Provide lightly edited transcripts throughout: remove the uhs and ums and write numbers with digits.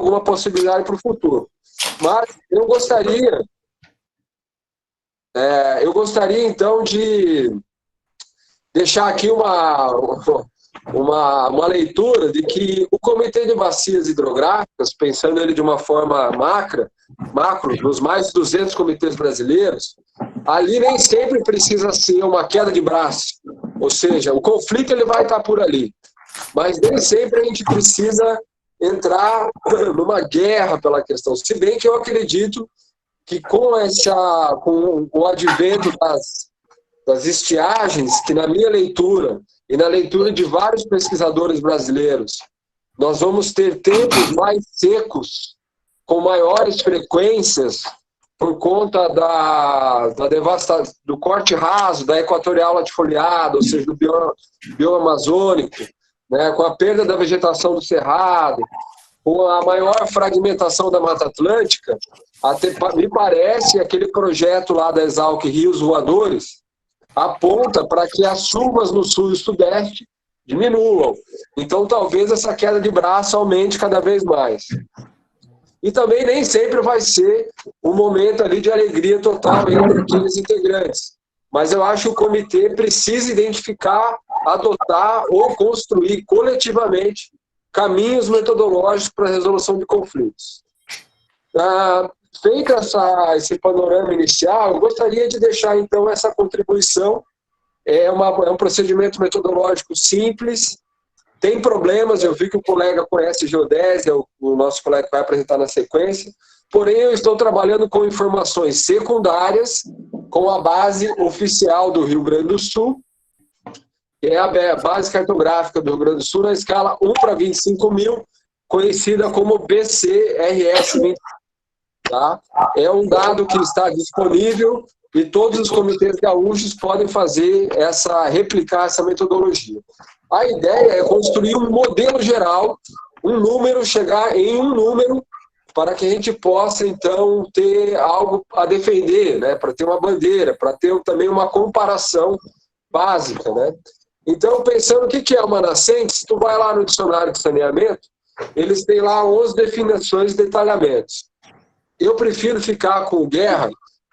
alguma possibilidade para o futuro. Mas eu gostaria então de deixar aqui uma leitura de que o Comitê de Bacias Hidrográficas, pensando ele de uma forma macro, nos mais de 200 comitês brasileiros, ali nem sempre precisa ser uma queda de braço, ou seja, o conflito ele vai estar por ali, mas nem sempre a gente precisa entrar numa guerra pela questão, se bem que eu acredito que com o advento das estiagens, que na minha leitura e na leitura de vários pesquisadores brasileiros, nós vamos ter tempos mais secos, com maiores frequências, por conta da devastação, do corte raso, da equatorial latifoliada, ou seja, do bioma amazônico, né, com a perda da vegetação do cerrado, com a maior fragmentação da Mata Atlântica, até, me parece, aquele projeto lá da Exalc Rios Voadores aponta para que as chuvas no sul e sudeste diminuam. Então, talvez essa queda de braço aumente cada vez mais. E também nem sempre vai ser um momento ali de alegria total entre aqueles integrantes. Mas eu acho que o comitê precisa identificar, adotar ou construir coletivamente caminhos metodológicos para a resolução de conflitos. Feito esse panorama inicial, eu gostaria de deixar, então, essa contribuição. É um procedimento metodológico simples, tem problemas, eu vi que o colega conhece geodésia, o nosso colega vai apresentar na sequência, porém eu estou trabalhando com informações secundárias, com a base oficial do Rio Grande do Sul, que é a base cartográfica do Rio Grande do Sul, na escala 1 para 25 mil, conhecida como BCRS-20. Tá? É um dado que está disponível e todos os comitês gaúchos podem replicar essa metodologia. A ideia é construir um modelo geral, chegar em um número, para que a gente possa, então, ter algo a defender, né? Para ter uma bandeira, para ter também uma comparação básica. Né? Então, pensando o que é uma nascente, se tu vai lá no dicionário de saneamento, eles têm lá 11 definições e detalhamentos. Eu prefiro ficar com guerra,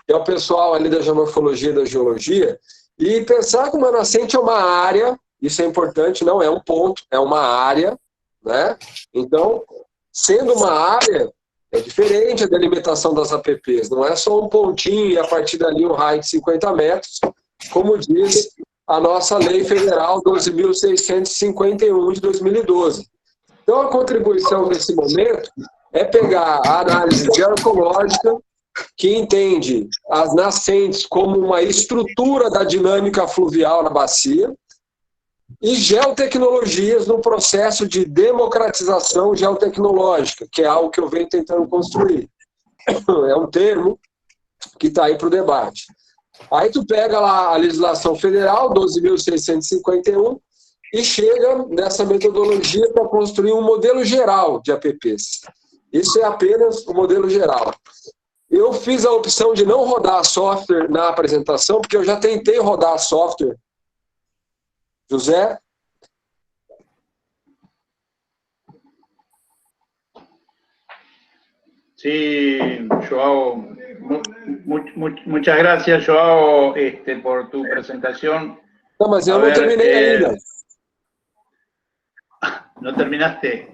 que é o pessoal ali da geomorfologia e da geologia, e pensar que uma nascente é uma área, isso é importante, não é um ponto, é uma área, né? Então, sendo uma área, é diferente a delimitação das APPs, não é só um pontinho e a partir dali um raio de 50 metros, como diz a nossa lei federal 12.651 de 2012. Então, a contribuição nesse momento é pegar a análise geoecológica, que entende as nascentes como uma estrutura da dinâmica fluvial na bacia, e geotecnologias no processo de democratização geotecnológica, que é algo que eu venho tentando construir. É um termo que está aí para o debate. Aí tu pega lá a legislação federal, 12.651, e chega nessa metodologia para construir um modelo geral de APPs. Isso é apenas o modelo geral. Eu fiz a opção de não rodar software na apresentação, porque eu já tentei rodar software. José? Sí, Joao, muchas gracias, Joao, por tu presentación. Não, mas eu não terminei ainda. ¿No terminaste?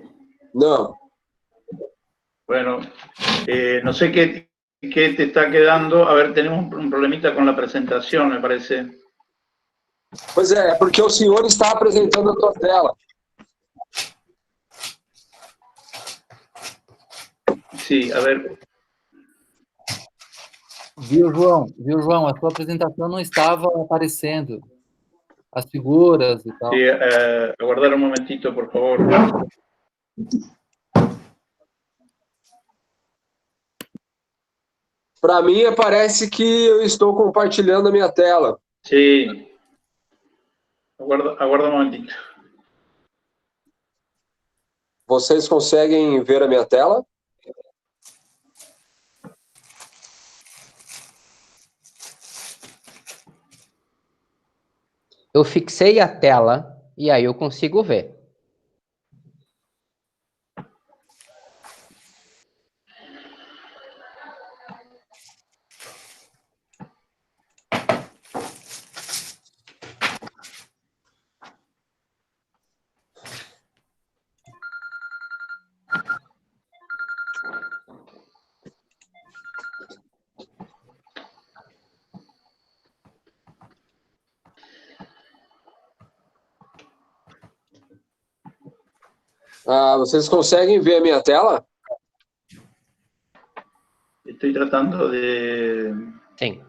Não. Bueno, no sé qué te está quedando. A ver, tenemos un problemita con la presentación, me parece. Pois é porque o senhor está apresentando a tua tela. Sí, a ver. Viu, João? A sua apresentação não estava aparecendo. As figuras e tal. Sí, aguardar un momentito, por favor. Para mim, parece que eu estou compartilhando a minha tela. Sí. Aguarda un momentito. Vocês conseguem ver a minha tela? Eu fixei a tela e aí eu consigo ver. Vocês conseguem ver a minha tela? Estoy tratando de... Sim.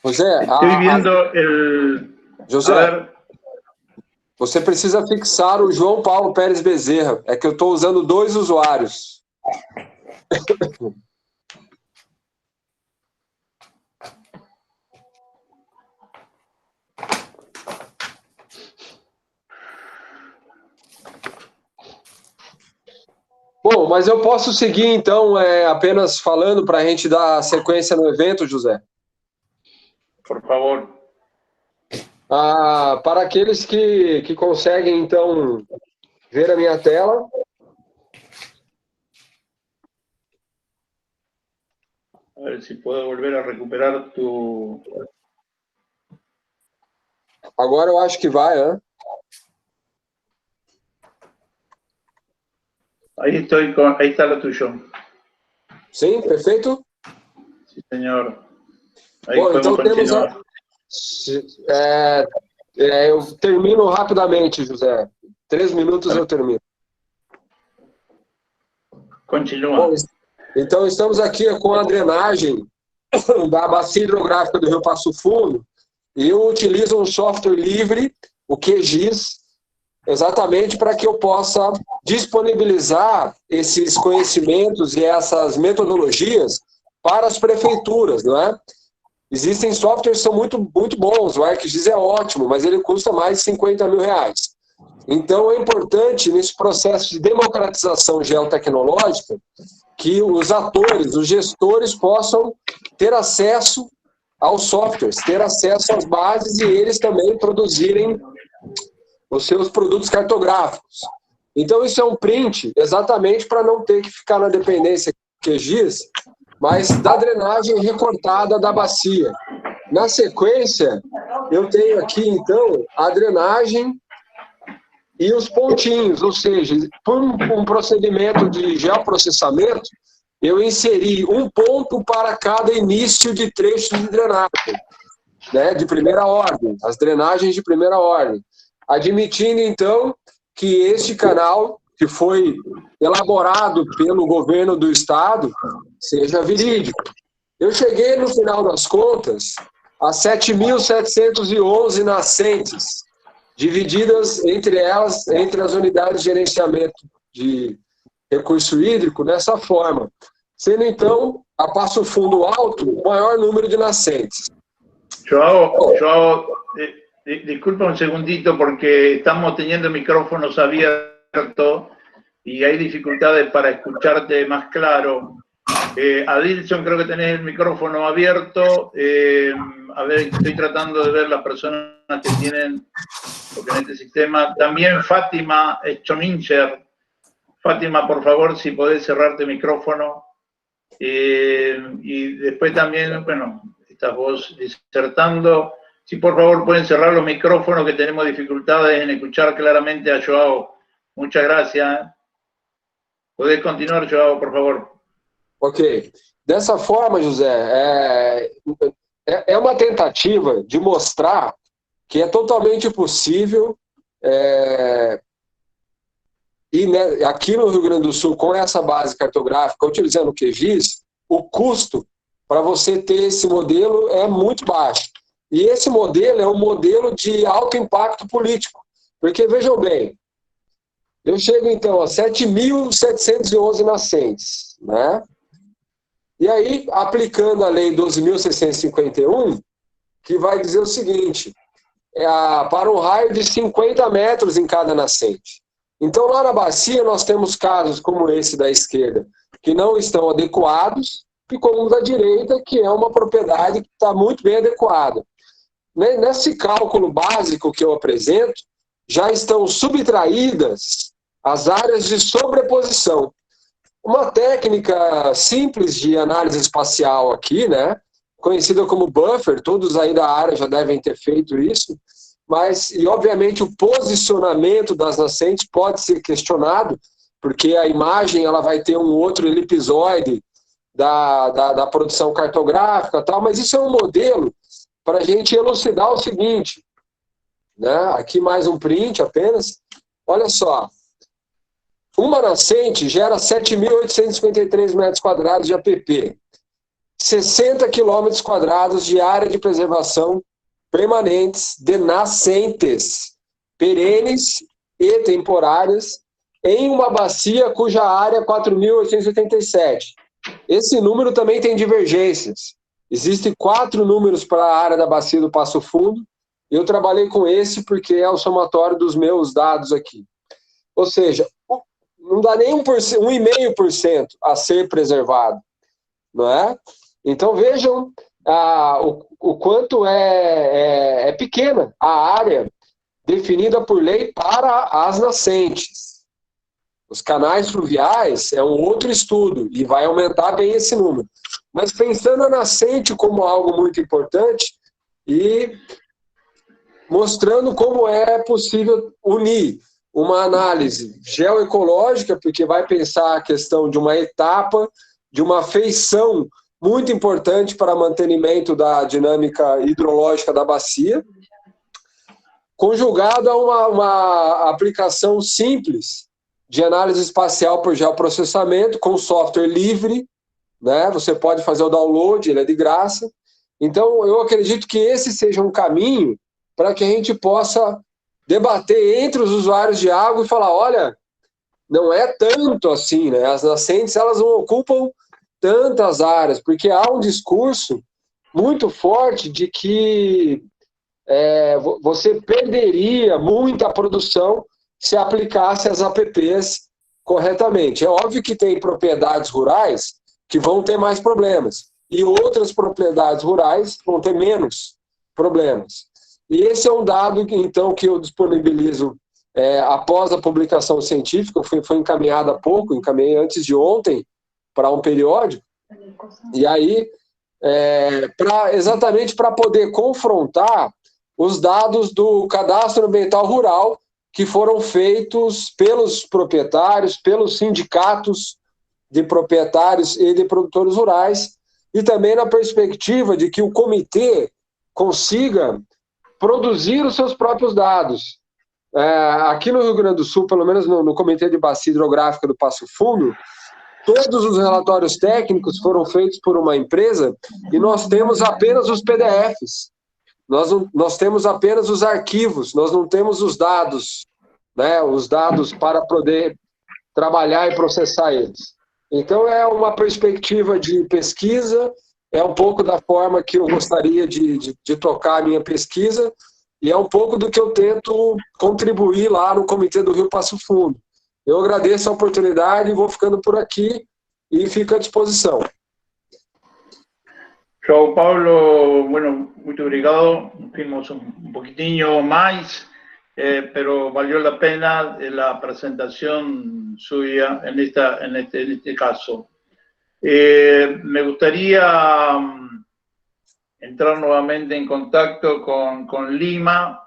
José, Estoy viendo el... José, A ver, você precisa fixar o João Paulo Pérez Bezerra. É que eu estou usando 2 usuários. Bom, mas eu posso seguir, então, apenas falando para a gente dar sequência no evento, José. por favor. Para aqueles que conseguem, então, ver a minha tela. A ver si puedo volver a recuperar tu... Agora eu acho que vai, né? Ahí estoy con... Ahí está lo tuyo. Sim, perfeito? Sí, señor. Ahí Bom, podemos então temos continuar. eu termino rapidamente, José. 3 minutos eu termino. Continúa. Bom, então estamos aqui com a drenagem da bacia hidrográfica do Rio Passo Fundo e eu utilizo um software livre, o QGIS, exatamente para que eu possa disponibilizar esses conhecimentos e essas metodologias para as prefeituras, não é? Existem softwares que são muito bons, o ArcGIS é ótimo, mas ele custa mais de 50 mil reais. Então, é importante, nesse processo de democratização geotecnológica, que os atores, os gestores possam ter acesso aos softwares, ter acesso às bases e eles também produzirem os seus produtos cartográficos. Então, isso é um print exatamente para não ter que ficar na dependência QGIS, mas da drenagem recortada da bacia. Na sequência, eu tenho aqui, então, a drenagem e os pontinhos, ou seja, por um procedimento de geoprocessamento, eu inseri um ponto para cada início de trecho de drenagem, né, de primeira ordem, as drenagens de primeira ordem, admitindo, então, que este canal, que foi elaborado pelo governo do estado, seja verídico. Eu cheguei, no final das contas, a 7.711 nascentes, divididas entre elas, entre as unidades de gerenciamento de recurso hídrico, dessa forma, sendo, então, a Passo Fundo Alto o maior número de nascentes. Joao, disculpa un segundito porque estamos teniendo micrófonos abiertos y hay dificultades para escucharte más claro. Adilson, creo que tenés el micrófono abierto. A ver, estoy tratando de ver las personas que tienen, porque en este sistema. También Fátima Schoninger. Fátima, por favor, si podés cerrarte el micrófono. Y después también, bueno, estás vos disertando. Si por favor pueden cerrar los micrófonos, que tenemos dificultades en escuchar claramente a Joao. Muchas gracias. Podés continuar, Joao, por favor. Ok. Dessa forma, José, é uma tentativa de mostrar que é totalmente possível, e né, aqui no Rio Grande do Sul, com essa base cartográfica, utilizando o QGIS, o custo para você ter esse modelo é muito baixo. E esse modelo é um modelo de alto impacto político. Porque, vejam bem, eu chego, então, a 7.711 nascentes, né? E aí, aplicando a Lei 12.651, que vai dizer o seguinte, para um raio de 50 metros em cada nascente. Então, lá na bacia, nós temos casos como esse da esquerda, que não estão adequados, e como o da direita, que é uma propriedade que está muito bem adequada. Nesse cálculo básico que eu apresento, já estão subtraídas as áreas de sobreposição. Uma técnica simples de análise espacial aqui, né, conhecida como buffer, todos aí da área já devem ter feito isso, mas, e obviamente o posicionamento das nascentes pode ser questionado, porque a imagem ela vai ter um outro elipsoide da produção cartográfica, tal, mas isso é um modelo para a gente elucidar o seguinte, né? Aqui mais um print apenas. Olha só, uma nascente gera 7.853 metros quadrados de APP, 60 quilômetros quadrados de área de preservação permanentes de nascentes, perenes e temporárias, em uma bacia cuja área é 4.887. Esse número também tem divergências. Existem 4 números para a área da bacia do Passo Fundo. Eu trabalhei com esse porque é o somatório dos meus dados aqui. Ou seja, não dá nem 1,5% a ser preservado, não é? Então vejam o quanto é pequena a área definida por lei para as nascentes. Os canais fluviais é um outro estudo e vai aumentar bem esse número. Mas pensando a nascente como algo muito importante e mostrando como é possível unir uma análise geoecológica, porque vai pensar a questão de uma etapa, de uma feição muito importante para mantenimento da dinâmica hidrológica da bacia, conjugado a uma aplicação simples de análise espacial por geoprocessamento, com software livre, né? Você pode fazer o download, ele é de graça. Então, eu acredito que esse seja um caminho para que a gente possa debater entre os usuários de água e falar, olha, não é tanto assim, né? As nascentes, elas não ocupam tantas áreas, porque há um discurso muito forte de que você perderia muita produção se aplicasse as APPs corretamente. É óbvio que tem propriedades rurais que vão ter mais problemas, e outras propriedades rurais vão ter menos problemas. E esse é um dado, então, que eu disponibilizo após a publicação científica, foi encaminhado há pouco, encaminhei antes de ontem para um periódico, e aí, exatamente para poder confrontar os dados do Cadastro Ambiental Rural, que foram feitos pelos proprietários, pelos sindicatos de proprietários e de produtores rurais, e também na perspectiva de que o comitê consiga produzir os seus próprios dados. Aqui no Rio Grande do Sul, pelo menos no Comitê de Bacia Hidrográfica do Passo Fundo, todos os relatórios técnicos foram feitos por uma empresa e nós temos apenas os PDFs. Nós temos apenas os arquivos, nós não temos os dados, né, os dados para poder trabalhar e processar eles. Então, é uma perspectiva de pesquisa, é um pouco da forma que eu gostaria de tocar a minha pesquisa, e é um pouco do que eu tento contribuir lá no Comitê do Rio Passo Fundo. Eu agradeço a oportunidade, vou ficando por aqui e fico à disposição. João Paulo, bueno, muito obrigado. Fuimos un poquitinho más, pero valió la pena la presentación suya en este caso. Me gustaría entrar nuevamente en contacto con Lima.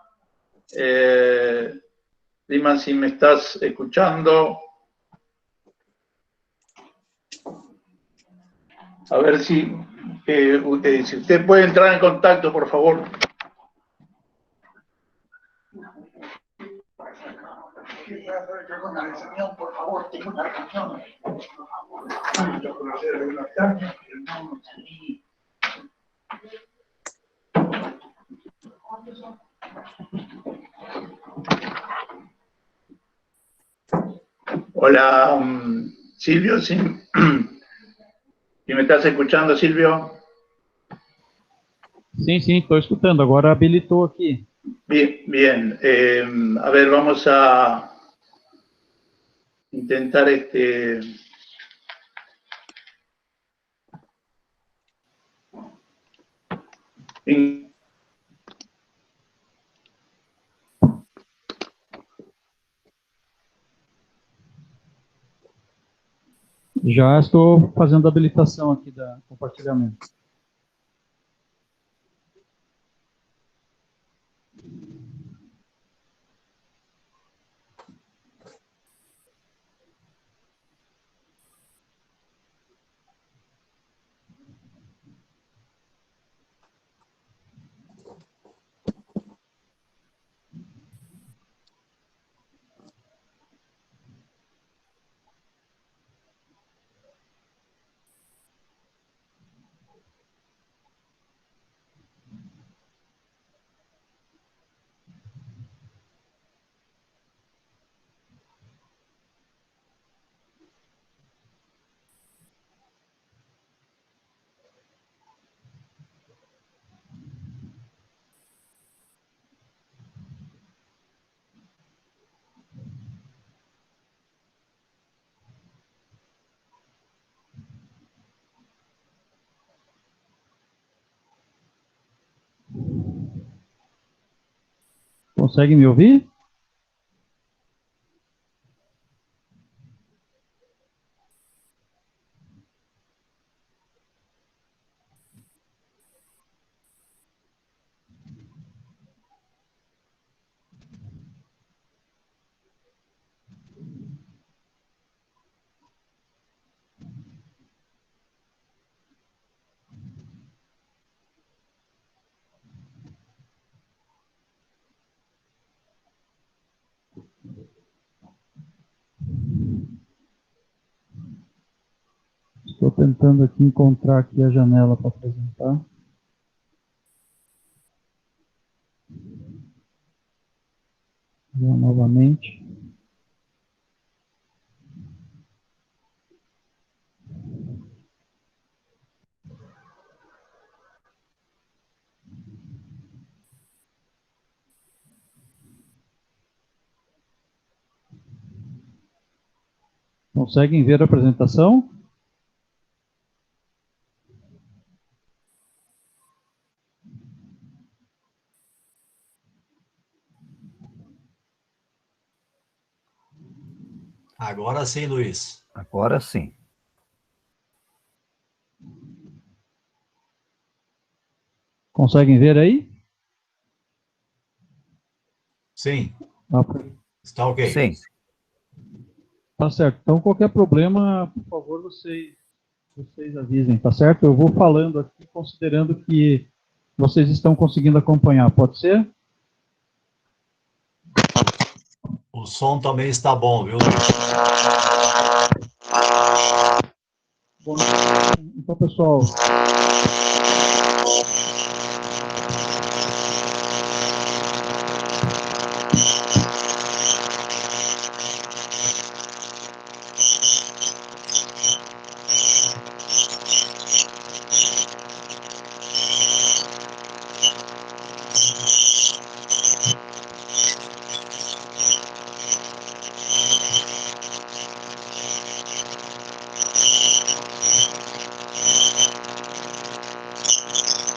Lima, si me estás escuchando. A ver si usted puede entrar en contacto, por favor. Por favor, tengo una reunión. Hola, Silvio, ¿sí? Me estás escuchando, Silvio? Sim, sim, estou escutando. Agora habilitou aqui. Bien, bien. A ver, vamos a intentar Já estou fazendo a habilitação aqui da compartilhamento. Conseguem me ouvir? Estou tentando aqui encontrar aqui a janela para apresentar. Vou novamente. Conseguem ver a apresentação? Agora sim, Luiz. Agora sim. Conseguem ver aí? Sim. Ah, Está ok. Sim. tá certo. Então, qualquer problema, por favor, vocês avisem, tá certo? Eu vou falando aqui, considerando que vocês estão conseguindo acompanhar. Pode ser? O som também está bom, viu, Luiz? Bom, então, pessoal,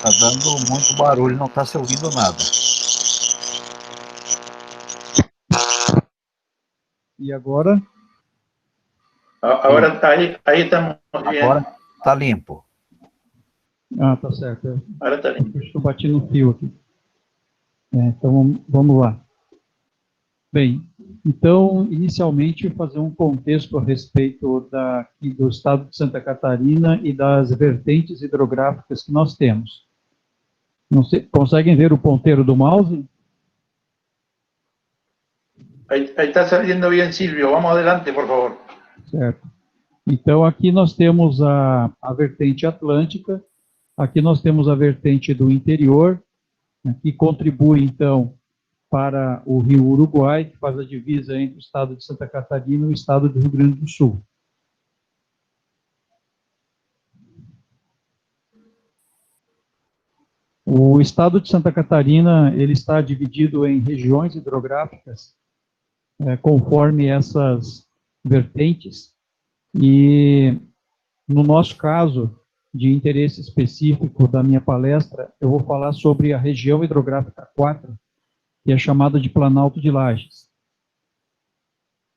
Está dando muito barulho, não está se ouvindo nada. e agora? Ahora ahí estamos bien. Agora está limpo. Ah, tá certo. Ahora está bien. Estou batendo no fio aqui. Então, vamos lá. Bem, então, inicialmente, fazer um contexto a respeito do estado de Santa Catarina e das vertentes hidrográficas que nós temos. Não sei, conseguem ver o ponteiro do mouse? Ahí está saliendo bien, Silvio. Vamos adelante, por favor. Certo. Então, aqui nós temos a vertente atlântica, aqui nós temos a vertente do interior, né, que contribui, então, para o rio Uruguai, que faz a divisa entre o estado de Santa Catarina e o estado do Rio Grande do Sul. O estado de Santa Catarina, ele está dividido em regiões hidrográficas, conforme essas vertentes, e no nosso caso, de interesse específico da minha palestra, eu vou falar sobre a região hidrográfica 4, que é chamada de Planalto de Lages,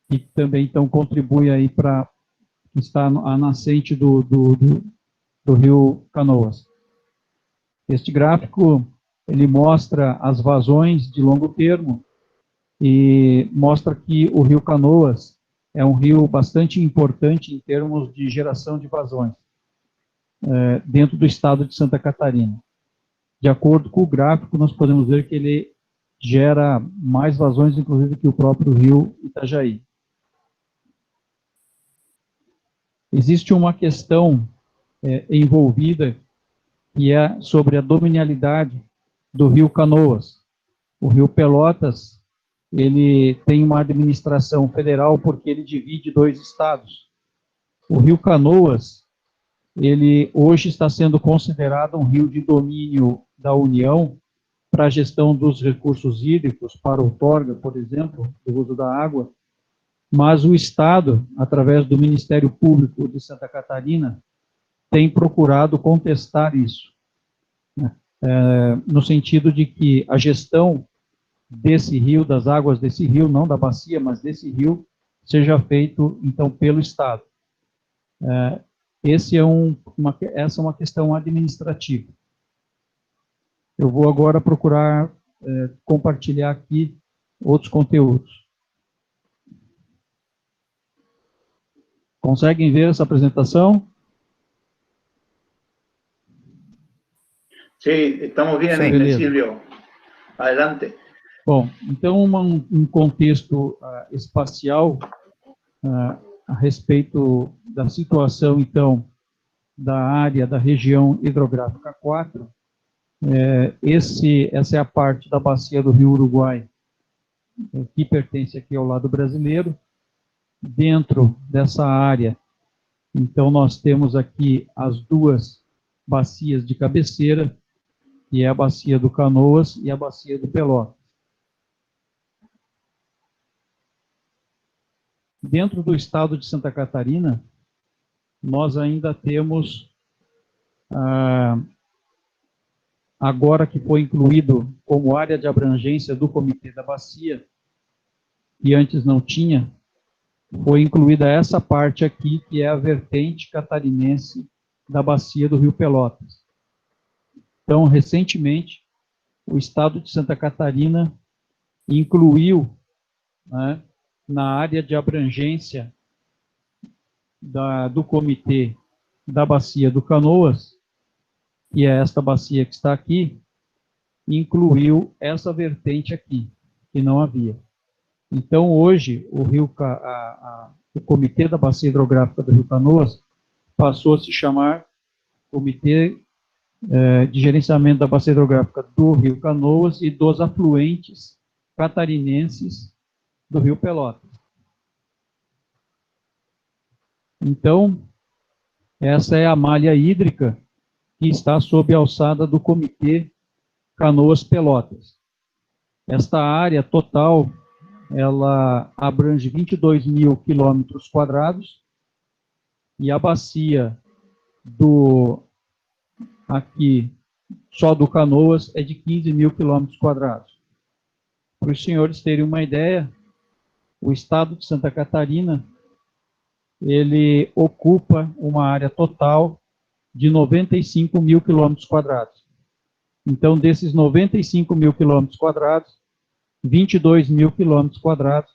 e que também, então, contribui aí para estar a nascente do rio Canoas. Este gráfico, ele mostra as vazões de longo termo e mostra que o rio Canoas é um rio bastante importante em termos de geração de vazões dentro do estado de Santa Catarina. De acordo com o gráfico, nós podemos ver que ele gera mais vazões, inclusive, que o próprio rio Itajaí. Existe uma questão envolvida que é sobre a dominialidade do rio Canoas. O rio Pelotas, ele tem uma administração federal porque ele divide 2 estados. O rio Canoas, ele hoje está sendo considerado um rio de domínio da União para a gestão dos recursos hídricos, para outorga, por exemplo, do uso da água, mas o Estado, através do Ministério Público de Santa Catarina, tem procurado contestar isso, né? No sentido de que a gestão desse rio, das águas desse rio, não da bacia, mas desse rio, seja feito, então, pelo Estado. Essa é uma questão administrativa. Eu vou agora procurar compartilhar aqui outros conteúdos. Conseguem ver essa apresentação? Sí, estamos bien, Beleza. Silvio. Adelante. Bom, então um contexto espacial a respeito da situação, então, da área da região hidrográfica 4. Essa é a parte da bacia do Rio Uruguai, que pertence aqui ao lado brasileiro. Dentro dessa área, então, nós temos aqui as duas bacias de cabeceira, que é a bacia do Canoas e a bacia do Pelotas. Dentro do estado de Santa Catarina, nós ainda temos, agora que foi incluído como área de abrangência do Comitê da Bacia, que antes não tinha, foi incluída essa parte aqui, que é a vertente catarinense da bacia do Rio Pelotas. Então, recentemente, o estado de Santa Catarina incluiu, né, na área de abrangência do Comitê da Bacia do Canoas, que é esta bacia que está aqui, incluiu essa vertente aqui, que não havia. Então, hoje, o Comitê da Bacia Hidrográfica do Rio Canoas passou a se chamar Comitê de Gerenciamento da Bacia Hidrográfica do Rio Canoas e dos afluentes catarinenses do Rio Pelotas. Então, essa é a malha hídrica que está sob a alçada do Comitê Canoas-Pelotas. Esta área total, ela abrange 22 mil quilômetros quadrados, e a bacia aqui, só do Canoas, é de 15 mil quilômetros quadrados. Para os senhores terem uma ideia, o estado de Santa Catarina, ele ocupa uma área total de 95 mil quilômetros quadrados. Então, desses 95 mil quilômetros quadrados, 22 mil quilômetros quadrados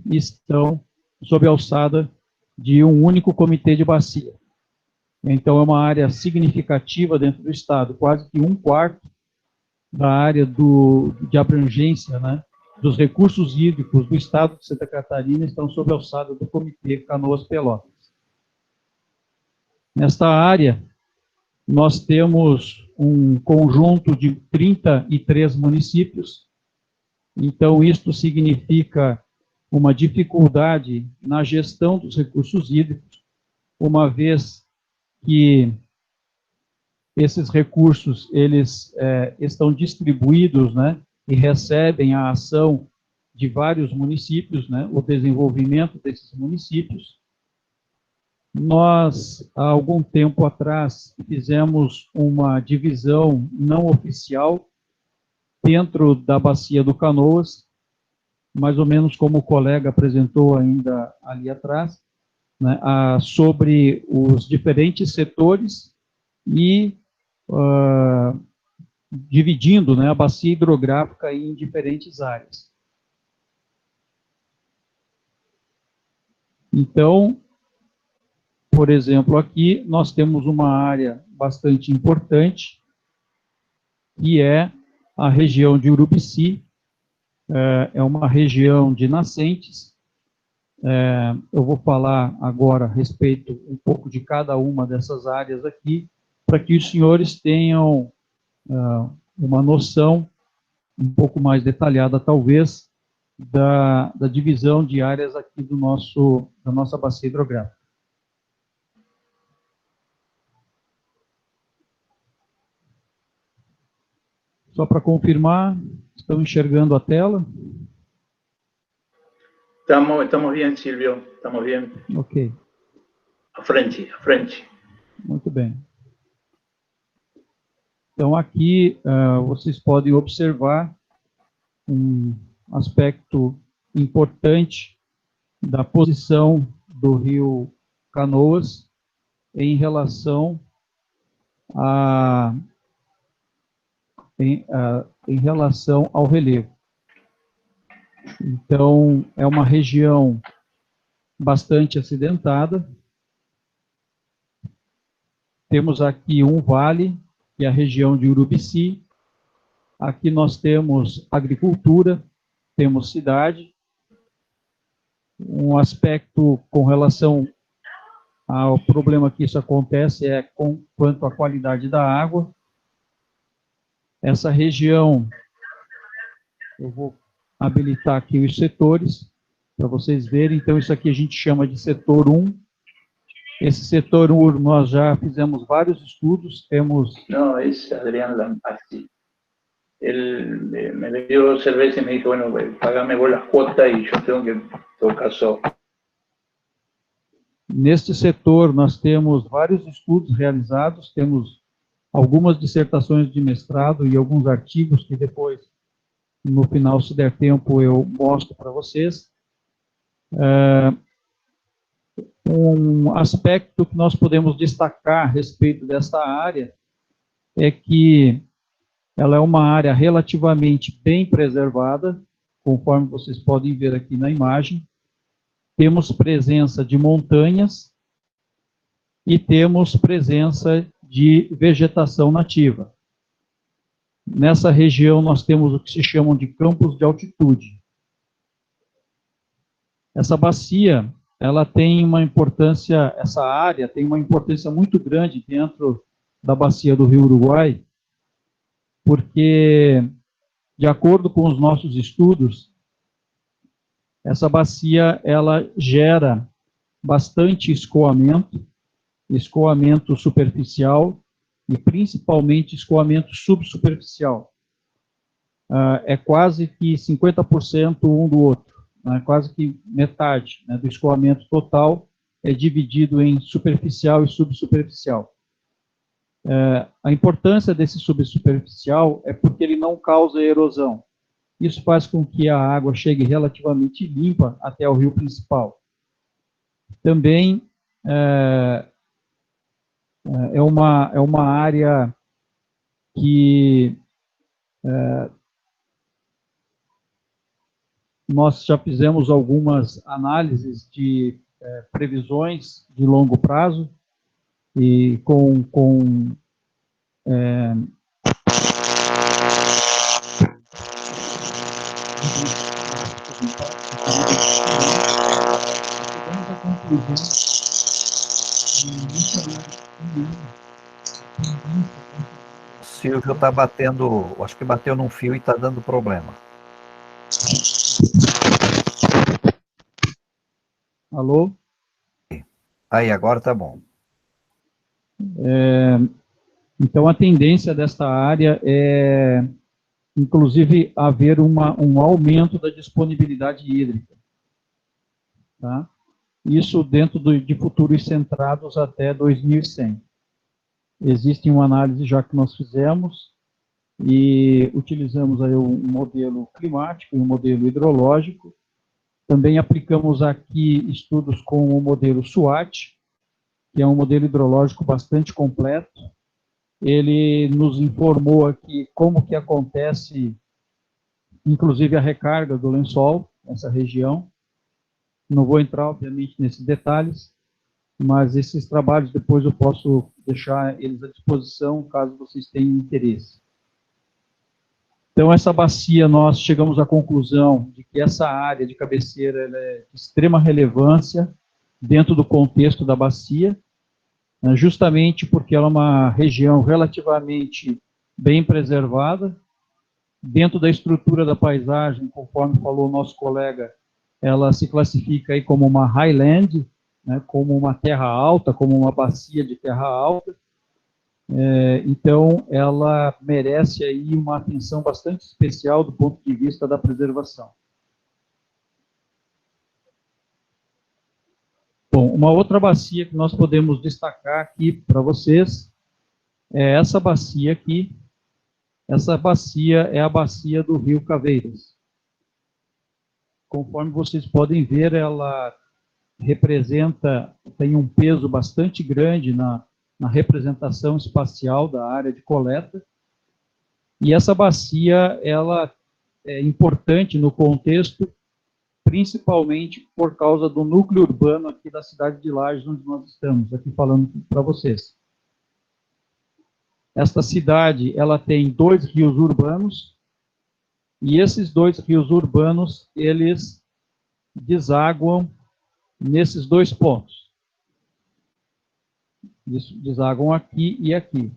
estão sob a alçada de um único comitê de bacia. Então, é uma área significativa dentro do estado, quase que 1/4 da área de abrangência, né, dos recursos hídricos do estado de Santa Catarina estão sob a alçada do Comitê Canoas-Pelotas. Nesta área, nós temos um conjunto de 33 municípios. Então, isto significa uma dificuldade na gestão dos recursos hídricos, uma vez que esses recursos, eles estão distribuídos, né, e recebem a ação de vários municípios, né, o desenvolvimento desses municípios. Nós, há algum tempo atrás, fizemos uma divisão não oficial dentro da bacia do Canoas, mais ou menos como o colega apresentou ainda ali atrás, né, sobre os diferentes setores e dividindo, né, a bacia hidrográfica em diferentes áreas. Então, por exemplo, aqui nós temos uma área bastante importante, que é a região de Urubici, é uma região de nascentes. Eu vou falar agora a respeito um pouco de cada uma dessas áreas aqui, para que os senhores tenham uma noção um pouco mais detalhada, talvez, da divisão de áreas aqui da nossa bacia hidrográfica. Só para confirmar, estão enxergando a tela? Estamos bien, Silvio, estamos bien. Ok. A frente, a frente. Muito bem. Então, aqui vocês podem observar um aspecto importante da posição do rio Canoas em relação em relação ao relevo. Então, é uma região bastante acidentada. Temos aqui um vale, que é a região de Urubici. Aqui nós temos agricultura, temos cidade. Um aspecto com relação ao problema que isso acontece é quanto à qualidade da água. Essa região, eu vou habilitar aqui os setores, para vocês verem. Então, isso aqui a gente chama de setor 1. Esse setor 1, nós já fizemos vários estudos, temos... Não, é Adriano Lampassi. Ele me dio cerveza e me disse, bueno, pagame vos las cuotas e eu tenho que tocar só. Neste setor, nós temos vários estudos realizados, temos algumas dissertações de mestrado e alguns artigos que depois, no final, se der tempo, eu mostro para vocês. Um aspecto que nós podemos destacar a respeito dessa área é que ela é uma área relativamente bem preservada, conforme vocês podem ver aqui na imagem. Temos presença de montanhas e temos presença de vegetação nativa. Nessa região, nós temos o que se chamam de campos de altitude. Essa bacia, ela tem uma importância, essa área tem uma importância muito grande dentro da bacia do Rio Uruguai, porque, de acordo com os nossos estudos, essa bacia, ela gera bastante escoamento superficial e principalmente escoamento subsuperficial. É quase que 50% um do outro, né? Quase que metade, né, do escoamento total é dividido em superficial e subsuperficial. A importância desse subsuperficial é porque ele não causa erosão. Isso faz com que a água chegue relativamente limpa até o rio principal. Também é uma área que nós já fizemos algumas análises de previsões de longo prazo e com O Silvio está batendo, acho que bateu num fio e está dando problema. Alô? Aí, agora está bom. Então, a tendência desta área é, inclusive, haver um aumento da disponibilidade hídrica. Tá? Isso dentro de futuros centrados até 2100. Existe uma análise já que nós fizemos e utilizamos aí um modelo climático e um modelo hidrológico. Também aplicamos aqui estudos com o modelo SWAT, que é um modelo hidrológico bastante completo. Ele nos informou aqui como que acontece, inclusive, a recarga do lençol nessa região. Não vou entrar, obviamente, nesses detalhes, mas esses trabalhos depois eu posso deixar eles à disposição, caso vocês tenham interesse. Então, essa bacia, nós chegamos à conclusão de que essa área de cabeceira ela é de extrema relevância dentro do contexto da bacia, justamente porque ela é uma região relativamente bem preservada. Dentro da estrutura da paisagem, conforme falou o nosso colega, ela se classifica aí como uma highland, né, como uma terra alta, como uma bacia de terra alta. Então, ela merece aí uma atenção bastante especial do ponto de vista da preservação. Bom, uma outra bacia que nós podemos destacar aqui para vocês é essa bacia aqui. Essa bacia é a bacia do Rio Caveiras. conforme vocês podem ver, ela tem um peso bastante grande na representação espacial da área de coleta, e essa bacia, ela é importante no contexto, principalmente por causa do núcleo urbano aqui da cidade de Lages, onde nós estamos, aqui falando para vocês. Esta cidade, ela tem 2 rios urbanos, e esses 2 rios urbanos, eles desaguam nesses 2 pontos. Desaguam aqui e aqui.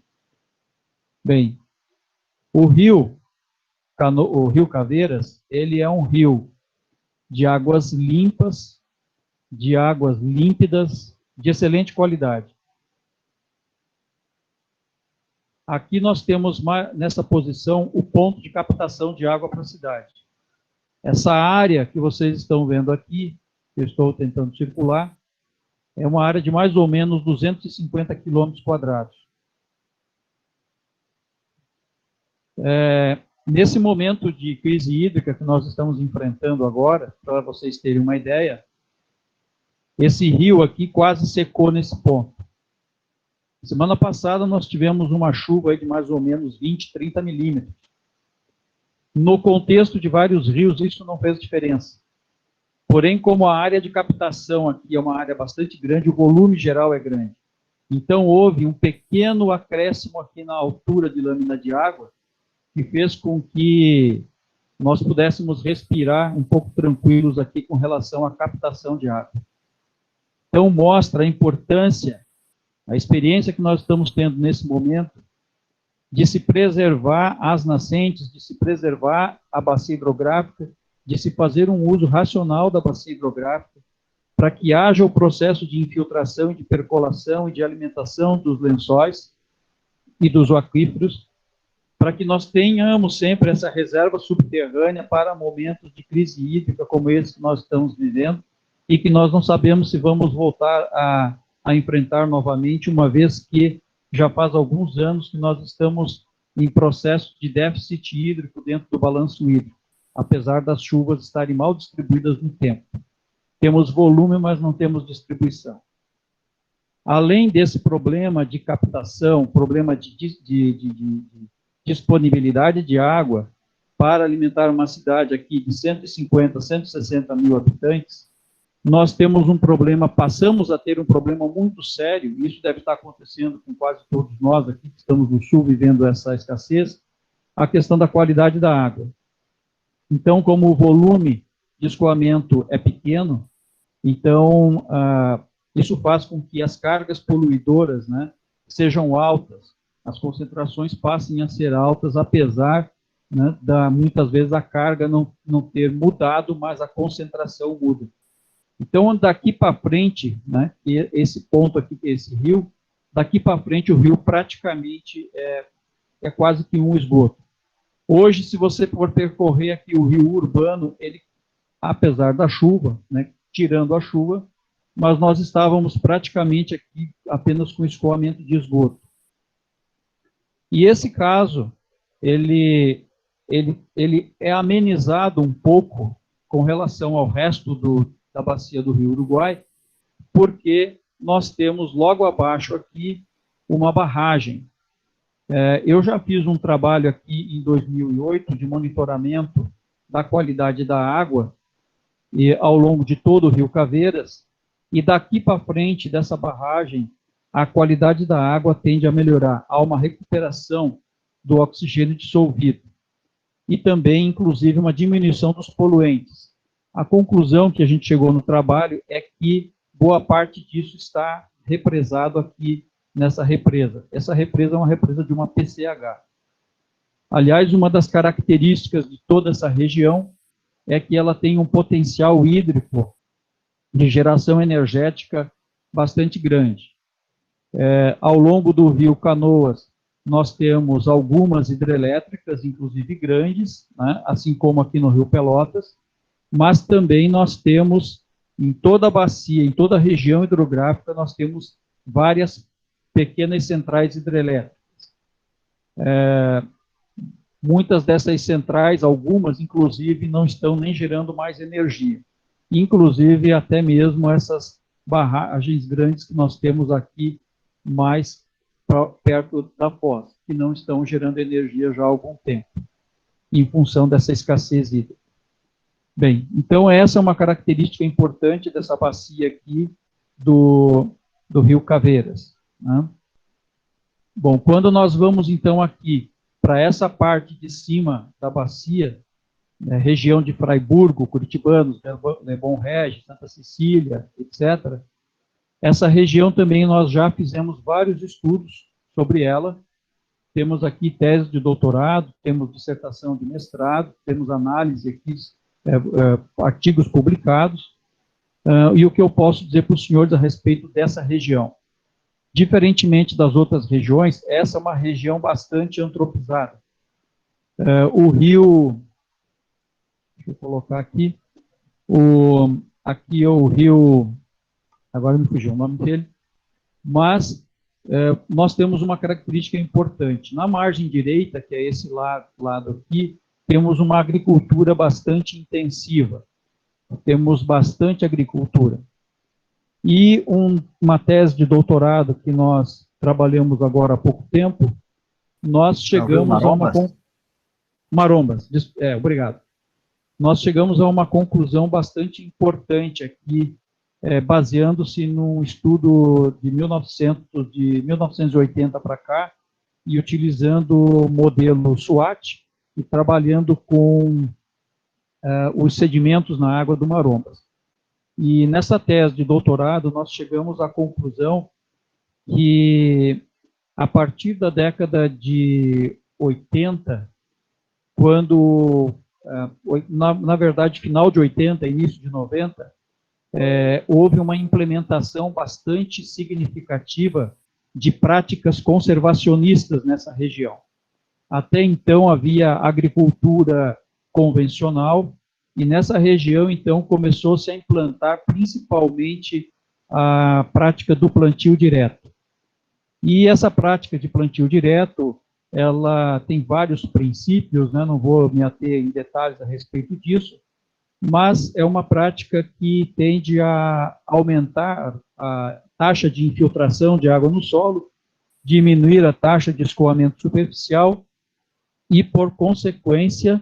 Bem, o rio Caveiras, ele é um rio de águas limpas, de águas límpidas, de excelente qualidade. Aqui nós temos, nessa posição, o ponto de captação de água para a cidade. Essa área que vocês estão vendo aqui, que eu estou tentando circular, é uma área de mais ou menos 250 quilômetros quadrados. Nesse momento de crise hídrica que nós estamos enfrentando agora, para vocês terem uma ideia, esse rio aqui quase secou nesse ponto. Semana passada nós tivemos uma chuva aí de mais ou menos 20, 30 milímetros. No contexto de vários rios, isso não fez diferença. Porém, como a área de captação aqui é uma área bastante grande, o volume geral é grande. Então, houve um pequeno acréscimo aqui na altura de lâmina de água, que fez com que nós pudéssemos respirar um pouco tranquilos aqui com relação à captação de água. Então, mostra a importância, a experiência que nós estamos tendo nesse momento, de se preservar as nascentes, de se preservar a bacia hidrográfica, de se fazer um uso racional da bacia hidrográfica, para que haja o processo de infiltração e de percolação e de alimentação dos lençóis e dos aquíferos, para que nós tenhamos sempre essa reserva subterrânea para momentos de crise hídrica como esse que nós estamos vivendo e que nós não sabemos se vamos voltar a enfrentar novamente, uma vez que já faz alguns anos que nós estamos em processo de déficit hídrico dentro do balanço hídrico, apesar das chuvas estarem mal distribuídas no tempo. Temos volume, mas não temos distribuição. Além desse problema de captação, problema de disponibilidade de água para alimentar uma cidade aqui de 150, 160 mil habitantes, nós temos um problema, passamos a ter um problema muito sério, e isso deve estar acontecendo com quase todos nós aqui que estamos no sul vivendo essa escassez, a questão da qualidade da água. Então, como o volume de escoamento é pequeno, então isso faz com que as cargas poluidoras, né, sejam altas, as concentrações passem a ser altas, apesar, né, muitas vezes a carga não ter mudado, mas a concentração muda. Então, daqui para frente, né, esse ponto aqui, esse rio, daqui para frente o rio praticamente é quase que um esgoto. Hoje, se você for percorrer aqui o rio urbano, ele, apesar da chuva, né, tirando a chuva, mas nós estávamos praticamente aqui apenas com escoamento de esgoto. E esse caso, ele é amenizado um pouco com relação ao resto da bacia do Rio Uruguai, porque nós temos logo abaixo aqui uma barragem. Eu já fiz um trabalho aqui em 2008 de monitoramento da qualidade da água ao longo de todo o Rio Caveiras, e daqui para frente dessa barragem, a qualidade da água tende a melhorar. Há uma recuperação do oxigênio dissolvido e também, inclusive, uma diminuição dos poluentes. A conclusão que a gente chegou no trabalho é que boa parte disso está represado aqui nessa represa. Essa represa é uma represa de uma PCH. Aliás, uma das características de toda essa região é que ela tem um potencial hídrico de geração energética bastante grande. Ao longo do rio Canoas, nós temos algumas hidrelétricas, inclusive grandes, né, assim como aqui no rio Pelotas, mas também nós temos, em toda a bacia, em toda a região hidrográfica, nós temos várias pequenas centrais hidrelétricas. muitas dessas centrais, algumas, inclusive, não estão nem gerando mais energia. Inclusive, até mesmo essas barragens grandes que nós temos aqui, mais perto da foz, que não estão gerando energia já há algum tempo, em função dessa escassez hídrica. Bem, então essa é uma característica importante dessa bacia aqui do Rio Caveiras, né? Bom, quando nós vamos então aqui para essa parte de cima da bacia, né, região de Fraiburgo, Curitibanos, Lebon Regis, Santa Cecília, etc., essa região também nós já fizemos vários estudos sobre ela. Temos aqui tese de doutorado, temos dissertação de mestrado, temos análise aqui, artigos publicados, e o que eu posso dizer para os senhores a respeito dessa região? Diferentemente das outras regiões, essa é uma região bastante antropizada. O rio, deixa eu colocar aqui, aqui é o rio, agora me fugiu o nome dele, mas nós temos uma característica importante. Na margem direita, que é esse lado aqui, temos uma agricultura bastante intensiva. Temos bastante agricultura. E uma tese de doutorado que nós trabalhamos agora há pouco tempo, nós chegamos a uma... Marombas, obrigado. Nós chegamos a uma conclusão bastante importante aqui, baseando-se num estudo de 1980 para cá, e utilizando o modelo SWAT, e trabalhando com os sedimentos na água do Marombas. E nessa tese de doutorado, nós chegamos à conclusão que, a partir da década de 80, quando, na verdade, final de 80, início de 90, houve uma implementação bastante significativa de práticas conservacionistas nessa região. Até então havia agricultura convencional, e nessa região, então, começou-se a implantar principalmente a prática do plantio direto. E essa prática de plantio direto, ela tem vários princípios, né? Não vou me ater em detalhes a respeito disso, mas é uma prática que tende a aumentar a taxa de infiltração de água no solo, diminuir a taxa de escoamento superficial e, por consequência,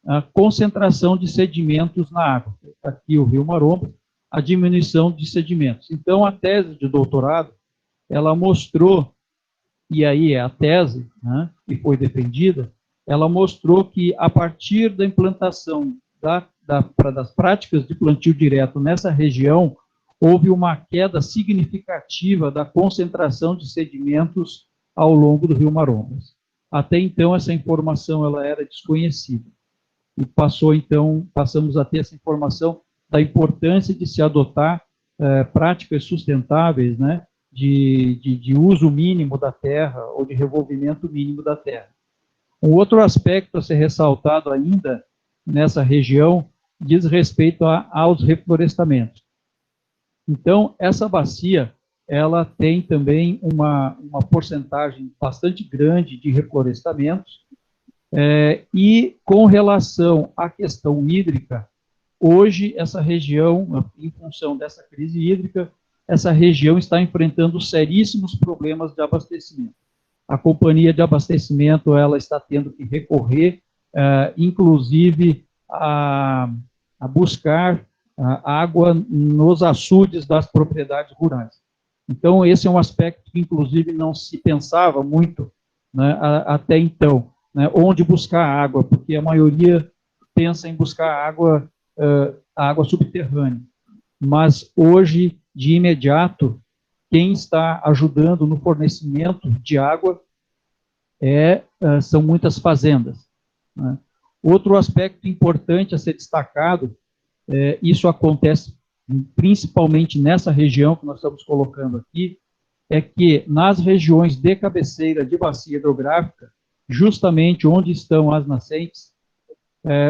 a concentração de sedimentos na água. Aqui o Rio Maromba, a diminuição de sedimentos. Então, a tese de doutorado, ela mostrou, e aí é a tese, né, que foi defendida, ela mostrou que, a partir da implantação das práticas de plantio direto nessa região, houve uma queda significativa da concentração de sedimentos ao longo do Rio Marombas. Até então, essa informação ela era desconhecida. E passamos a ter essa informação da importância de se adotar práticas sustentáveis, né, de uso mínimo da terra ou de revolvimento mínimo da terra. Um outro aspecto a ser ressaltado ainda nessa região diz respeito aos reflorestamentos. Então, essa bacia, ela tem também uma porcentagem bastante grande de reflorestamentos, e com relação à questão hídrica, hoje essa região, em função dessa crise hídrica, essa região está enfrentando seríssimos problemas de abastecimento. A companhia de abastecimento ela está tendo que recorrer, inclusive, a buscar água nos açudes das propriedades rurais. Então, esse é um aspecto que, inclusive, não se pensava muito, né, até então, né, onde buscar água, porque a maioria pensa em buscar água subterrânea. Mas hoje, de imediato, quem está ajudando no fornecimento de água são muitas fazendas, né? Outro aspecto importante a ser destacado, isso acontece principalmente nessa região que nós estamos colocando aqui, é que nas regiões de cabeceira de bacia hidrográfica, justamente onde estão as nascentes,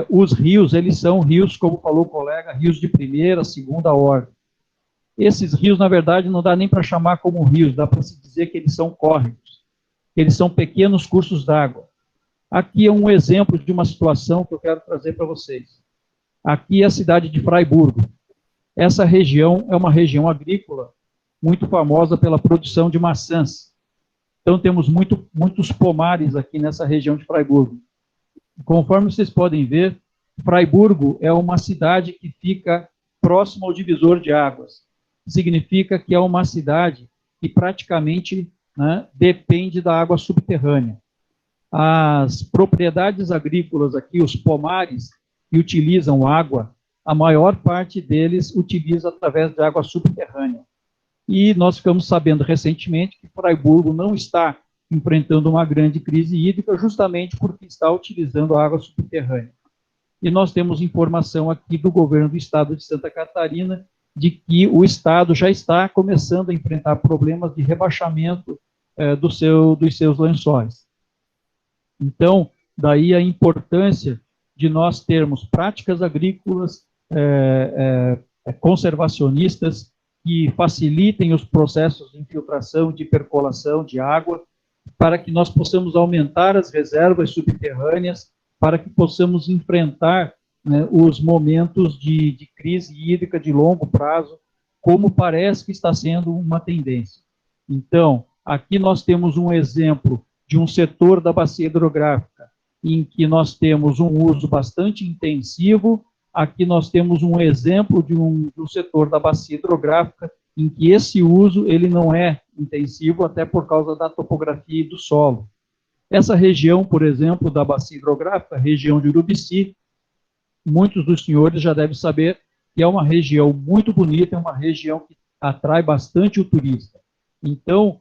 os rios, eles são rios, como falou o colega, rios de primeira, segunda ordem. Esses rios, na verdade, não dá nem para chamar como rios, dá para se dizer que eles são córregos. Eles são pequenos cursos d'água, Aqui é um exemplo de uma situação que eu quero trazer para vocês. Aqui é a cidade de Fraiburgo. Essa região é uma região agrícola muito famosa pela produção de maçãs. Então, temos muitos pomares aqui nessa região de Fraiburgo. Conforme vocês podem ver, Fraiburgo é uma cidade que fica próximo ao divisor de águas. Significa que é uma cidade que praticamente, né, depende da água subterrânea. As propriedades agrícolas aqui, os pomares que utilizam água, a maior parte deles utiliza através de água subterrânea. E nós ficamos sabendo recentemente que Fraiburgo não está enfrentando uma grande crise hídrica justamente porque está utilizando a água subterrânea. E nós temos informação aqui do governo do estado de Santa Catarina de que o estado já está começando a enfrentar problemas de rebaixamento dos seus lençóis. Então, daí a importância de nós termos práticas agrícolas conservacionistas que facilitem os processos de infiltração, de percolação de água, para que nós possamos aumentar as reservas subterrâneas, para que possamos enfrentar, né, os momentos de crise hídrica de longo prazo, como parece que está sendo uma tendência. Então, aqui nós temos um exemplo de um setor da bacia hidrográfica em que nós temos um uso bastante intensivo. Aqui nós temos um exemplo de um setor da bacia hidrográfica em que esse uso ele não é intensivo, até por causa da topografia e do solo. Essa região, por exemplo, da bacia hidrográfica, região de Urubici, muitos dos senhores já devem saber que é uma região muito bonita, é uma região que atrai bastante o turista. Então,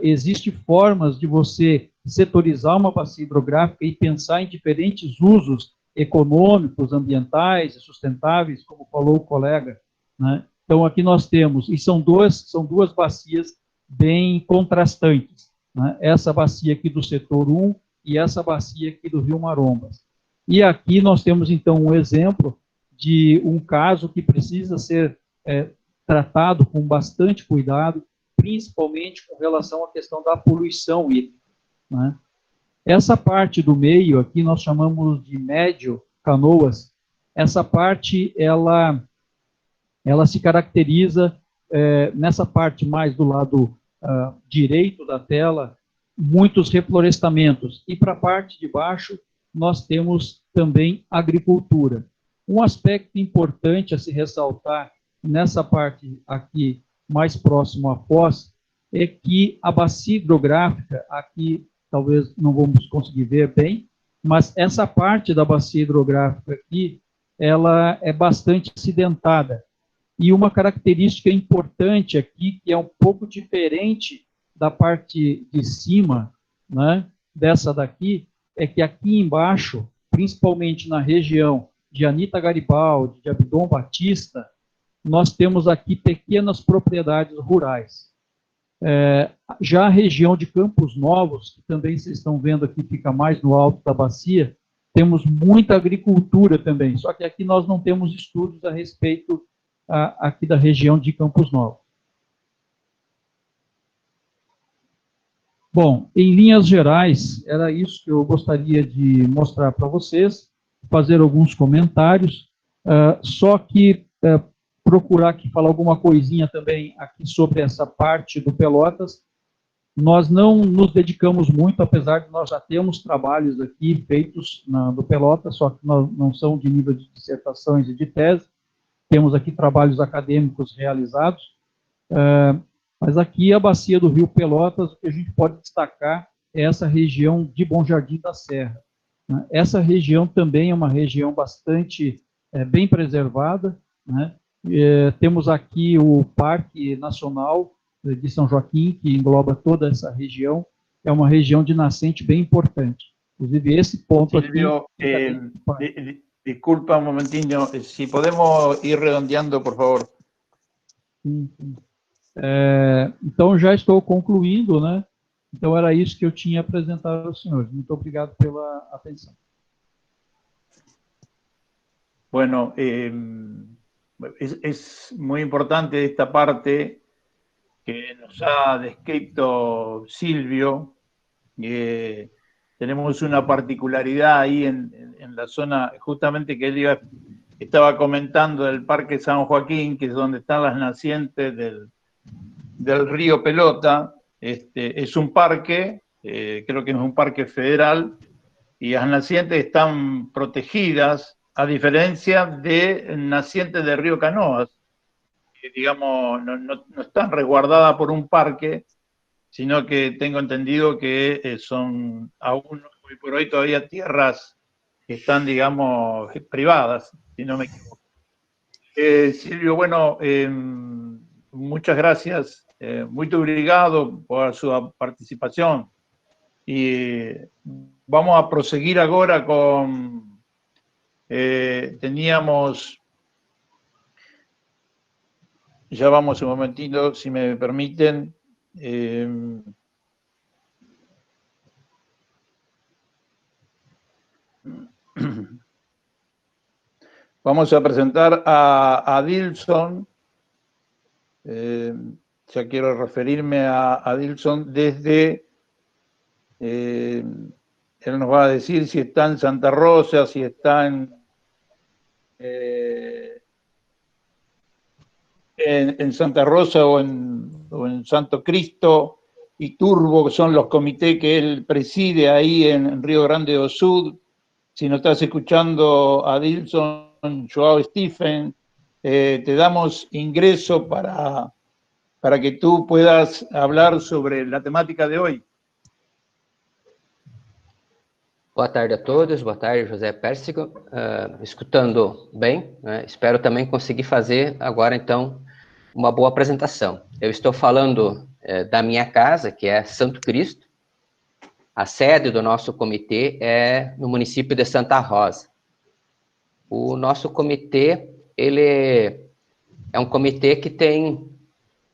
existem formas de você setorizar uma bacia hidrográfica e pensar em diferentes usos econômicos, ambientais e sustentáveis, como falou o colega, né? Então, aqui nós temos, e são duas bacias bem contrastantes, né? Essa bacia aqui do setor 1 e essa bacia aqui do Rio Marombas. E aqui nós temos, então, um exemplo de um caso que precisa ser tratado com bastante cuidado, principalmente com relação à questão da poluição hídrica, né? Essa parte do meio aqui nós chamamos de médio Canoas. Essa parte ela se caracteriza nessa parte mais do lado direito da tela, muitos reflorestamentos, e para a parte de baixo nós temos também agricultura. Um aspecto importante a se ressaltar nessa parte aqui mais próximo à foz é que a bacia hidrográfica aqui talvez não vamos conseguir ver bem, mas essa parte da bacia hidrográfica aqui, ela é bastante acidentada. E uma característica importante aqui, que é um pouco diferente da parte de cima, né, dessa daqui, é que aqui embaixo, principalmente na região de Anita Garibaldi, de Abdon Batista, nós temos aqui pequenas propriedades rurais. Já a região de Campos Novos, que também vocês estão vendo aqui, fica mais no alto da bacia, temos muita agricultura também, só que aqui nós não temos estudos a respeito aqui da região de Campos Novos. Bom, em linhas gerais, era isso que eu gostaria de mostrar para vocês, fazer alguns comentários, só que procurar aqui falar alguma coisinha também aqui sobre essa parte do Pelotas. Nós não nos dedicamos muito, apesar de nós já termos trabalhos aqui feitos do Pelotas, só que não são de nível de dissertações e de tese. Temos aqui trabalhos acadêmicos realizados, mas aqui a bacia do Rio Pelotas, o que a gente pode destacar é essa região de Bom Jardim da Serra, né? Essa região também é uma região bastante bem preservada, né? Temos aqui o Parque Nacional de São Joaquim, que engloba toda essa região, é uma região de nascente bem importante. Inclusive, esse ponto Silvio, aqui... disculpa un momentinho, si podemos ir redondeando, por favor. Então, já estou concluindo, né? Então, era isso que eu tinha apresentado aos senhores. Muito obrigado pela atenção. Bueno, es muy importante esta parte que nos ha descrito Silvio, tenemos una particularidad ahí en la zona, justamente que él estaba comentando del Parque San Joaquín, que es donde están las nacientes del río Pelota. Es un parque, creo que es un parque federal, y las nacientes están protegidas, a diferencia de nacientes del río Canoas, que digamos no están resguardadas por un parque, sino que tengo entendido que son aún hoy por hoy todavía tierras que están, digamos, privadas, si no me equivoco. Silvio, bueno, muchas gracias, muy obrigado por su participación. Y vamos a proseguir ahora con, teníamos, ya vamos un momentito, si me permiten, vamos a presentar a Adilson. Ya quiero referirme a Adilson desde, él nos va a decir si está en Santa Rosa, si está en Santa Rosa o en Santo Cristo y Turbo, que son los comités que él preside ahí en Río Grande do Sul. Si nos estás escuchando, Adilson, Joao Stephen, te damos ingreso para que tú puedas hablar sobre la temática de hoy. Boa tarde a todos, boa tarde, José Pérsico. Escutando bem, né? Espero também conseguir fazer agora, então, uma boa apresentação. Eu estou falando da minha casa, que é Santo Cristo. A sede do nosso comitê é no município de Santa Rosa. O nosso comitê, ele é um comitê que tem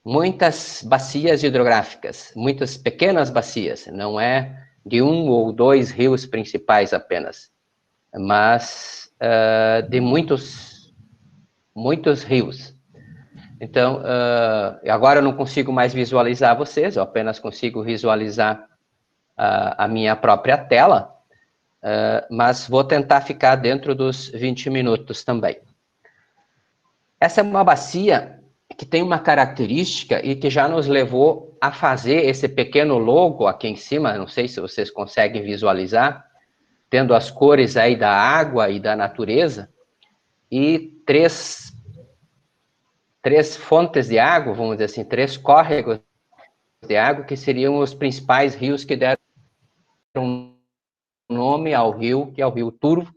muitas bacias hidrográficas, muitas pequenas bacias, não é de um ou dois rios principais apenas, mas de muitos rios. Então, agora eu não consigo mais visualizar vocês, eu apenas consigo visualizar a minha própria tela, mas vou tentar ficar dentro dos 20 minutos também. Essa é uma bacia que tem uma característica e que já nos levou a fazer esse pequeno logo aqui em cima, não sei se vocês conseguem visualizar, tendo as cores aí da água e da natureza, e três fontes de água, vamos dizer assim, 3 córregos de água, que seriam os principais rios que deram nome ao rio, que é o rio Turvo,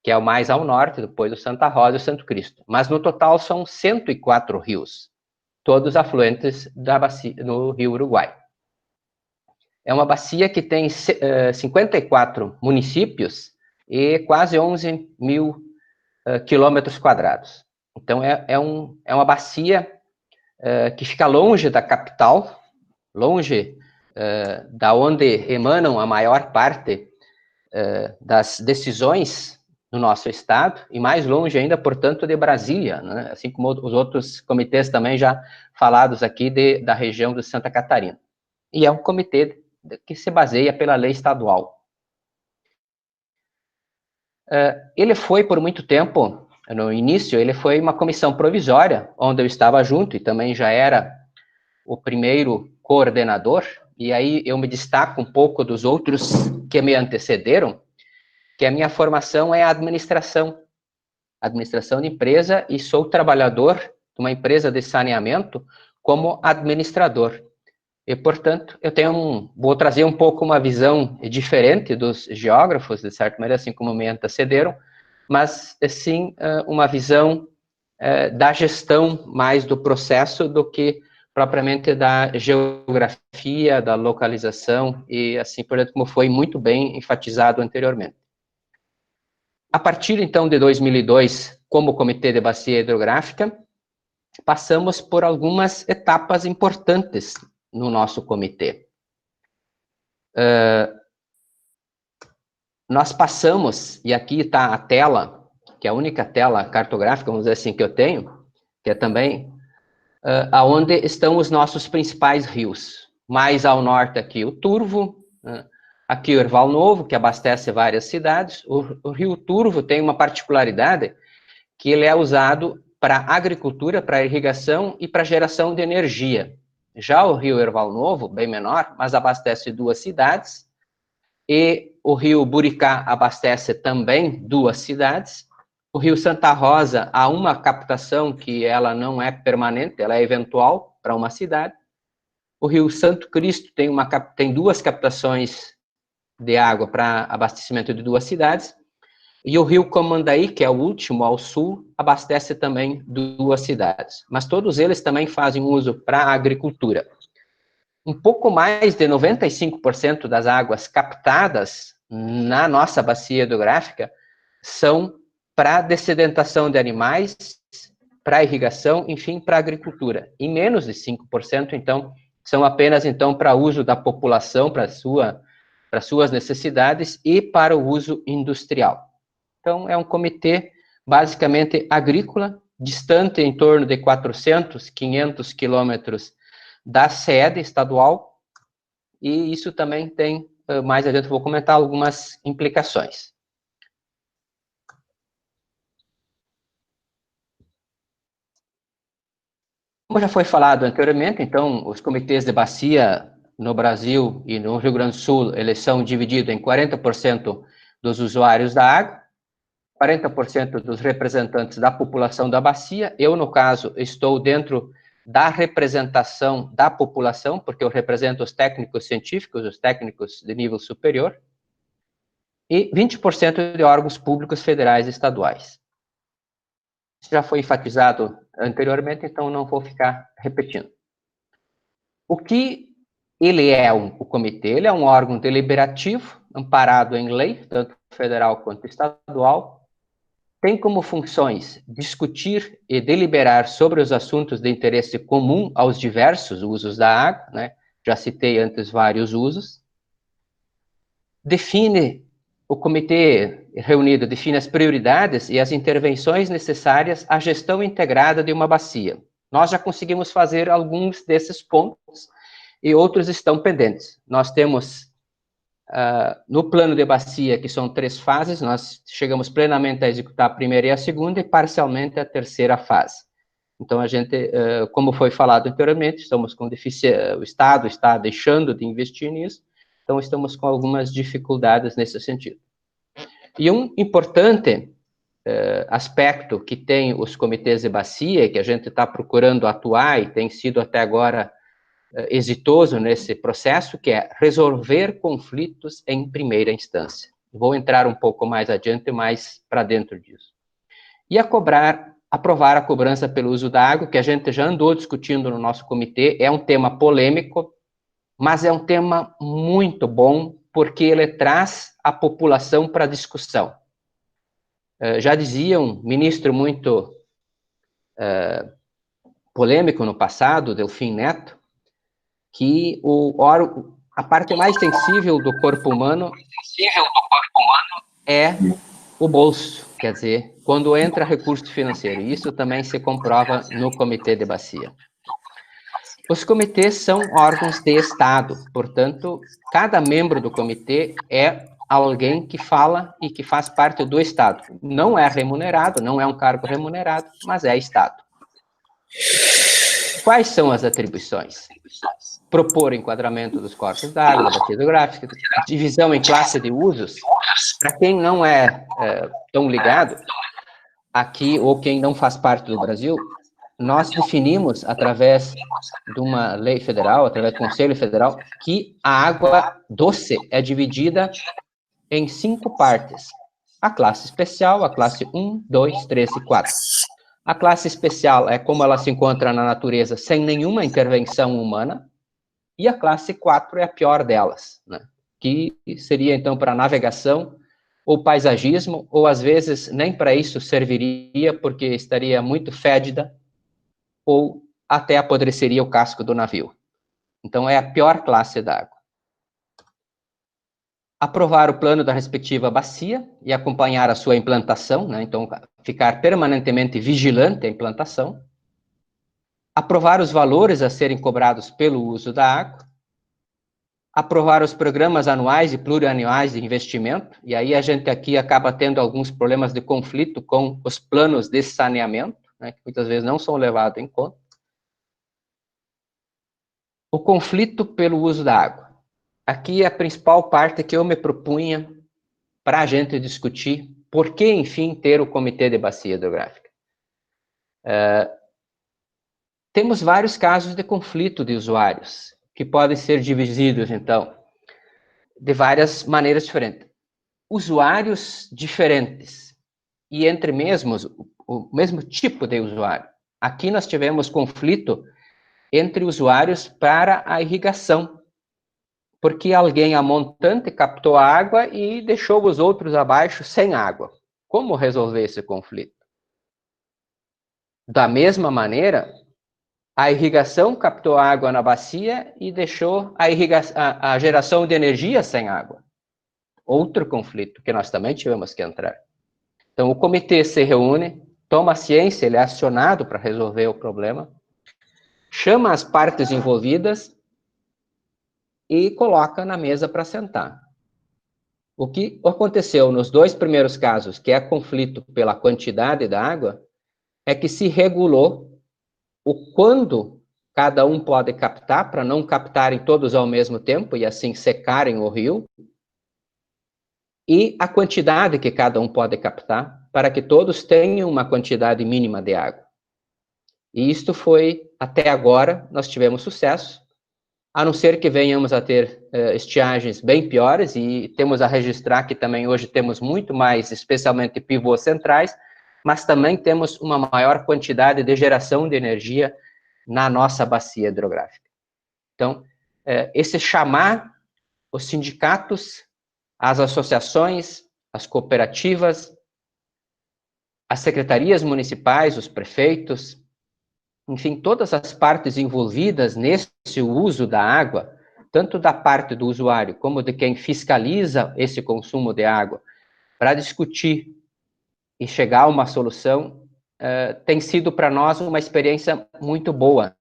que é o mais ao norte, depois do Santa Rosa e o Santo Cristo. Mas no total são 104 rios, todos afluentes da bacia, no Rio Uruguai. É uma bacia que tem 54 municípios e quase 11 mil quilômetros quadrados. Então, é uma bacia que fica longe da capital, longe da onde emanam a maior parte das decisões no nosso estado, e mais longe ainda, portanto, de Brasília, né? Assim como os outros comitês também já falados aqui da região de Santa Catarina. E é um comitê que se baseia pela lei estadual. Ele foi, por muito tempo, no início, ele foi uma comissão provisória, onde eu estava junto, e também já era o primeiro coordenador, e aí eu me destaco um pouco dos outros que me antecederam, que a minha formação é a administração de empresa, e sou trabalhador de uma empresa de saneamento como administrador. E, portanto, vou trazer um pouco uma visão diferente dos geógrafos, de certa maneira, assim como me antecederam, mas, sim, uma visão da gestão mais do processo do que propriamente da geografia, da localização, e assim por diante, como foi muito bem enfatizado anteriormente. A partir, então, de 2002, como Comitê de Bacia Hidrográfica, passamos por algumas etapas importantes no nosso comitê. Nós passamos, e aqui está a tela, que é a única tela cartográfica, vamos dizer assim, que eu tenho, que é também aonde estão os nossos principais rios. Mais ao norte aqui o Turvo, Aqui o Erval Novo, que abastece várias cidades. O rio Turvo tem uma particularidade, que ele é usado para agricultura, para irrigação e para geração de energia. Já o rio Erval Novo, bem menor, mas abastece 2 cidades, e o rio Buricá abastece também 2 cidades. O rio Santa Rosa há uma captação que ela não é permanente, ela é eventual para uma cidade. O rio Santo Cristo tem 2 captações de água para abastecimento de 2 cidades. E o rio Comandaí, que é o último ao sul, abastece também 2 cidades. Mas todos eles também fazem uso para a agricultura. Um pouco mais de 95% das águas captadas na nossa bacia hidrográfica são para dessedentação de animais, para irrigação, enfim, para agricultura. E menos de 5%, então, são apenas, então, para uso da população, para suas necessidades e para o uso industrial. Então, é um comitê basicamente agrícola, distante em torno de 400, 500 quilômetros da sede estadual, e isso também tem, mais adiante eu vou comentar algumas implicações. Como já foi falado anteriormente, então, os comitês de bacia no Brasil e no Rio Grande do Sul, eles são divididos em 40% dos usuários da água, 40% dos representantes da população da bacia. Eu, no caso, estou dentro da representação da população, porque eu represento os técnicos científicos, os técnicos de nível superior, e 20% de órgãos públicos federais e estaduais. Isso já foi enfatizado anteriormente, então não vou ficar repetindo. O que ele é o comitê? Ele é um órgão deliberativo, amparado em lei, tanto federal quanto estadual, tem como funções discutir e deliberar sobre os assuntos de interesse comum aos diversos usos da água, né? Já citei antes vários usos. O comitê reunido define as prioridades e as intervenções necessárias à gestão integrada de uma bacia. Nós já conseguimos fazer alguns desses pontos e outros estão pendentes. Nós temos no plano de bacia, que são 3 fases, nós chegamos plenamente a executar a primeira e a segunda, e parcialmente a terceira fase. Então, a gente, como foi falado anteriormente, estamos com deficiência, o Estado está deixando de investir nisso, então estamos com algumas dificuldades nesse sentido. E um importante aspecto que tem os comitês de bacia, que a gente está procurando atuar e tem sido até agora exitoso nesse processo, que é resolver conflitos em primeira instância. Vou entrar um pouco mais adiante, mais para dentro disso. E aprovar a cobrança pelo uso da água, que a gente já andou discutindo no nosso comitê, é um tema polêmico, mas é um tema muito bom, porque ele traz a população para a discussão. Já dizia um ministro muito polêmico no passado, Delfim Neto, que a parte mais sensível do corpo humano é o bolso, quer dizer, quando entra recurso financeiro. Isso também se comprova no comitê de bacia. Os comitês são órgãos de Estado, portanto, cada membro do comitê é alguém que fala e que faz parte do Estado. Não é remunerado, não é um cargo remunerado, mas é Estado. Quais são as atribuições? Propor o enquadramento dos corpos d'água, da bacia hidrográfica, divisão em classe de usos. Para quem não é tão ligado aqui, ou quem não faz parte do Brasil, nós definimos, através de uma lei federal, através do Conselho Federal, que a água doce é dividida em 5 partes. A classe especial, a classe 1, 2, 3 e 4. A classe especial é como ela se encontra na natureza, sem nenhuma intervenção humana. E a classe 4 é a pior delas, né? Que seria, então, para navegação ou paisagismo, ou às vezes nem para isso serviria, porque estaria muito fédida, ou até apodreceria o casco do navio. Então, é a pior classe d'água. Aprovar o plano da respectiva bacia e acompanhar a sua implantação, né? Então, ficar permanentemente vigilante à implantação. Aprovar os valores a serem cobrados pelo uso da água. aprovar os programas anuais e plurianuais de investimento, e aí a gente aqui acaba tendo alguns problemas de conflito com os planos de saneamento, né, que muitas vezes não são levados em conta. O conflito pelo uso da água. Aqui é a principal parte que eu me propunha para a gente discutir por que, enfim, ter o Comitê de Bacia Hidrográfica. Temos vários casos de conflito de usuários, que podem ser divididos, então, de várias maneiras diferentes. Usuários diferentes, e entre mesmos, o mesmo tipo de usuário. Aqui nós tivemos conflito entre usuários para a irrigação, porque alguém a montante captou a água e deixou os outros abaixo sem água. Como resolver esse conflito? Da mesma maneira, a irrigação captou água na bacia e deixou a geração de energia sem água. Outro conflito que nós também tivemos que entrar. Então, o comitê se reúne, toma ciência, ele é acionado para resolver o problema, chama as partes envolvidas e coloca na mesa para sentar. O que aconteceu nos dois primeiros casos, que é conflito pela quantidade da água, é que se regulou o quando cada um pode captar, para não captarem todos ao mesmo tempo e assim secarem o rio, e a quantidade que cada um pode captar, para que todos tenham uma quantidade mínima de água. E isto foi, até agora, nós tivemos sucesso, a não ser que venhamos a ter estiagens bem piores, e temos a registrar que também hoje temos muito mais, especialmente pivôs centrais, mas também temos uma maior quantidade de geração de energia na nossa bacia hidrográfica. Então, esse chamar os sindicatos, as associações, as cooperativas, as secretarias municipais, os prefeitos, enfim, todas as partes envolvidas nesse uso da água, tanto da parte do usuário como de quem fiscaliza esse consumo de água, para discutir e chegar a uma solução, tem sido para nós uma experiência muito boa.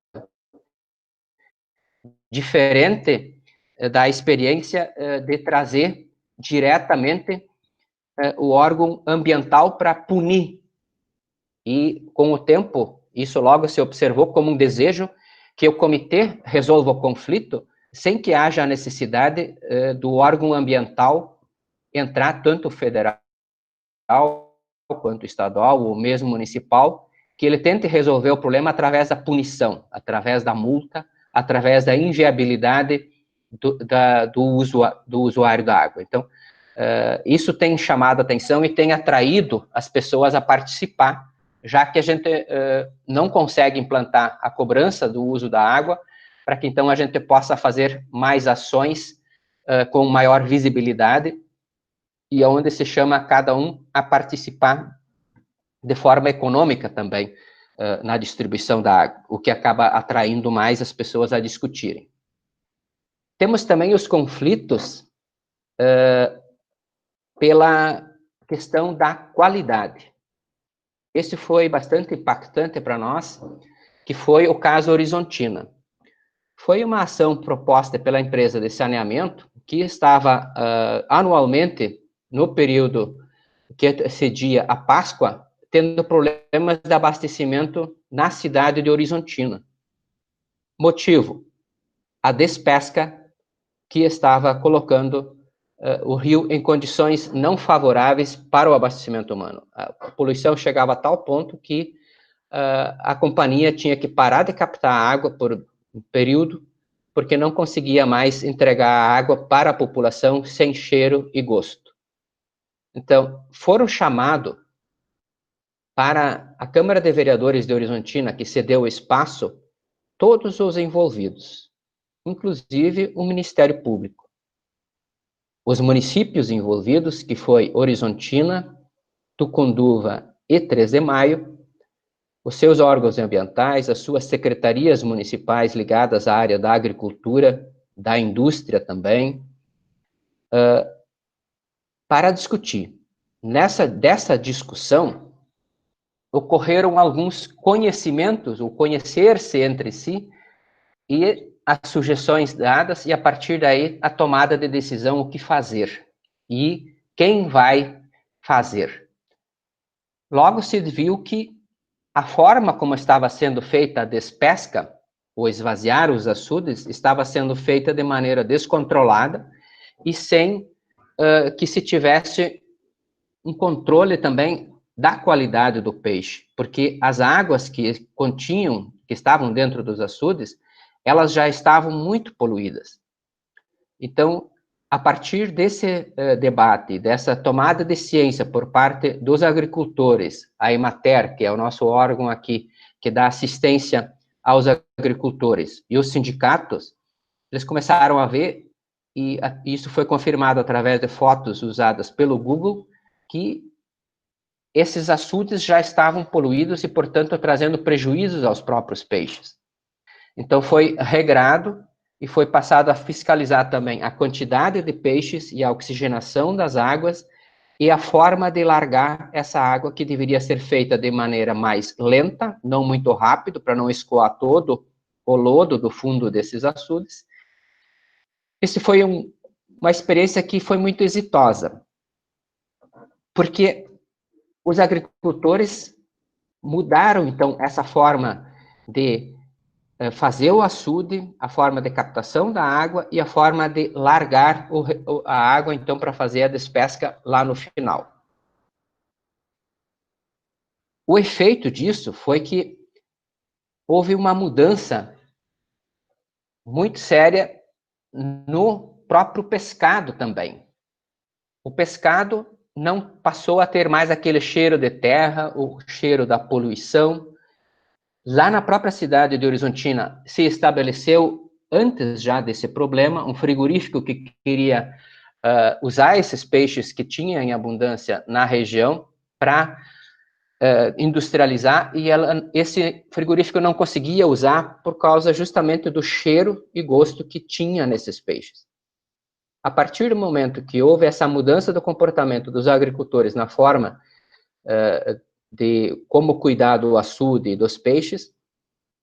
Diferente da experiência de trazer diretamente o órgão ambiental para punir. E, com o tempo, isso logo se observou como um desejo que o comitê resolva o conflito sem que haja a necessidade do órgão ambiental entrar, tanto federal quanto estadual, ou mesmo municipal, que ele tente resolver o problema através da punição, através da multa, através da inviabilidade do usuário da água. Então, isso tem chamado a atenção e tem atraído as pessoas a participar, já que a gente não consegue implantar a cobrança do uso da água, para que então a gente possa fazer mais ações com maior visibilidade, e onde se chama cada um a participar de forma econômica também na distribuição da água, o que acaba atraindo mais as pessoas a discutirem. Temos também os conflitos pela questão da qualidade. Esse foi bastante impactante para nós, que foi o caso Horizontina. Foi uma ação proposta pela empresa de saneamento, que estava anualmente, no período que antecedia a Páscoa, tendo problemas de abastecimento na cidade de Horizontina. Motivo: a despesca que estava colocando o rio em condições não favoráveis para o abastecimento humano. A poluição chegava a tal ponto que a companhia tinha que parar de captar água por um período, porque não conseguia mais entregar a água para a população sem cheiro e gosto. Então, foram chamados para a Câmara de Vereadores de Horizontina, que cedeu o espaço, todos os envolvidos, inclusive o Ministério Público. Os municípios envolvidos, que foi Horizontina, Tucunduva e 3 de Maio, os seus órgãos ambientais, as suas secretarias municipais ligadas à área da agricultura, da indústria também, para discutir. Dessa discussão, ocorreram alguns conhecimentos, ou conhecer-se entre si, e as sugestões dadas e, a partir daí, a tomada de decisão, o que fazer e quem vai fazer. Logo se viu que a forma como estava sendo feita a despesca, ou esvaziar os açudes, estava sendo feita de maneira descontrolada e sem que se tivesse um controle também da qualidade do peixe, porque as águas que estavam dentro dos açudes, elas já estavam muito poluídas. Então, a partir desse debate, dessa tomada de ciência por parte dos agricultores, a Emater, que é o nosso órgão aqui, que dá assistência aos agricultores, e os sindicatos, eles começaram a ver, e isso foi confirmado através de fotos usadas pelo Google, que esses açudes já estavam poluídos e, portanto, trazendo prejuízos aos próprios peixes. Então, foi regrado e foi passado a fiscalizar também a quantidade de peixes e a oxigenação das águas e a forma de largar essa água, que deveria ser feita de maneira mais lenta, não muito rápido, para não escoar todo o lodo do fundo desses açudes. Esse foi uma experiência que foi muito exitosa, porque os agricultores mudaram, então, essa forma de fazer o açude, a forma de captação da água e a forma de largar a água, então, para fazer a despesca lá no final. O efeito disso foi que houve uma mudança muito séria no próprio pescado também. O pescado não passou a ter mais aquele cheiro de terra, o cheiro da poluição. Lá na própria cidade de Horizontina se estabeleceu, antes já desse problema, um frigorífico que queria usar esses peixes que tinha em abundância na região para industrializar, e esse frigorífico não conseguia usar por causa justamente do cheiro e gosto que tinha nesses peixes. A partir do momento que houve essa mudança do comportamento dos agricultores na forma de como cuidar do açude e dos peixes,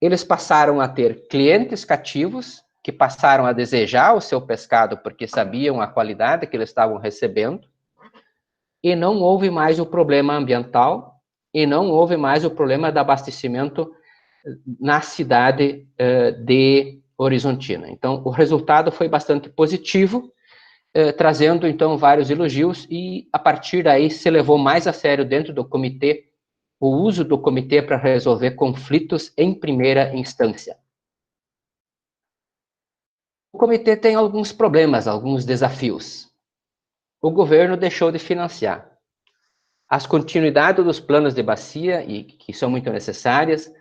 eles passaram a ter clientes cativos, que passaram a desejar o seu pescado porque sabiam a qualidade que eles estavam recebendo, e não houve mais o problema ambiental, e não houve mais o problema do abastecimento na cidade de Horizontina. Então, o resultado foi bastante positivo, trazendo, então, vários elogios, e, a partir daí, se levou mais a sério dentro do comitê o uso do comitê para resolver conflitos em primeira instância. O comitê tem alguns problemas, alguns desafios. O governo deixou de financiar. As continuidades dos planos de bacia, e que são muito necessárias,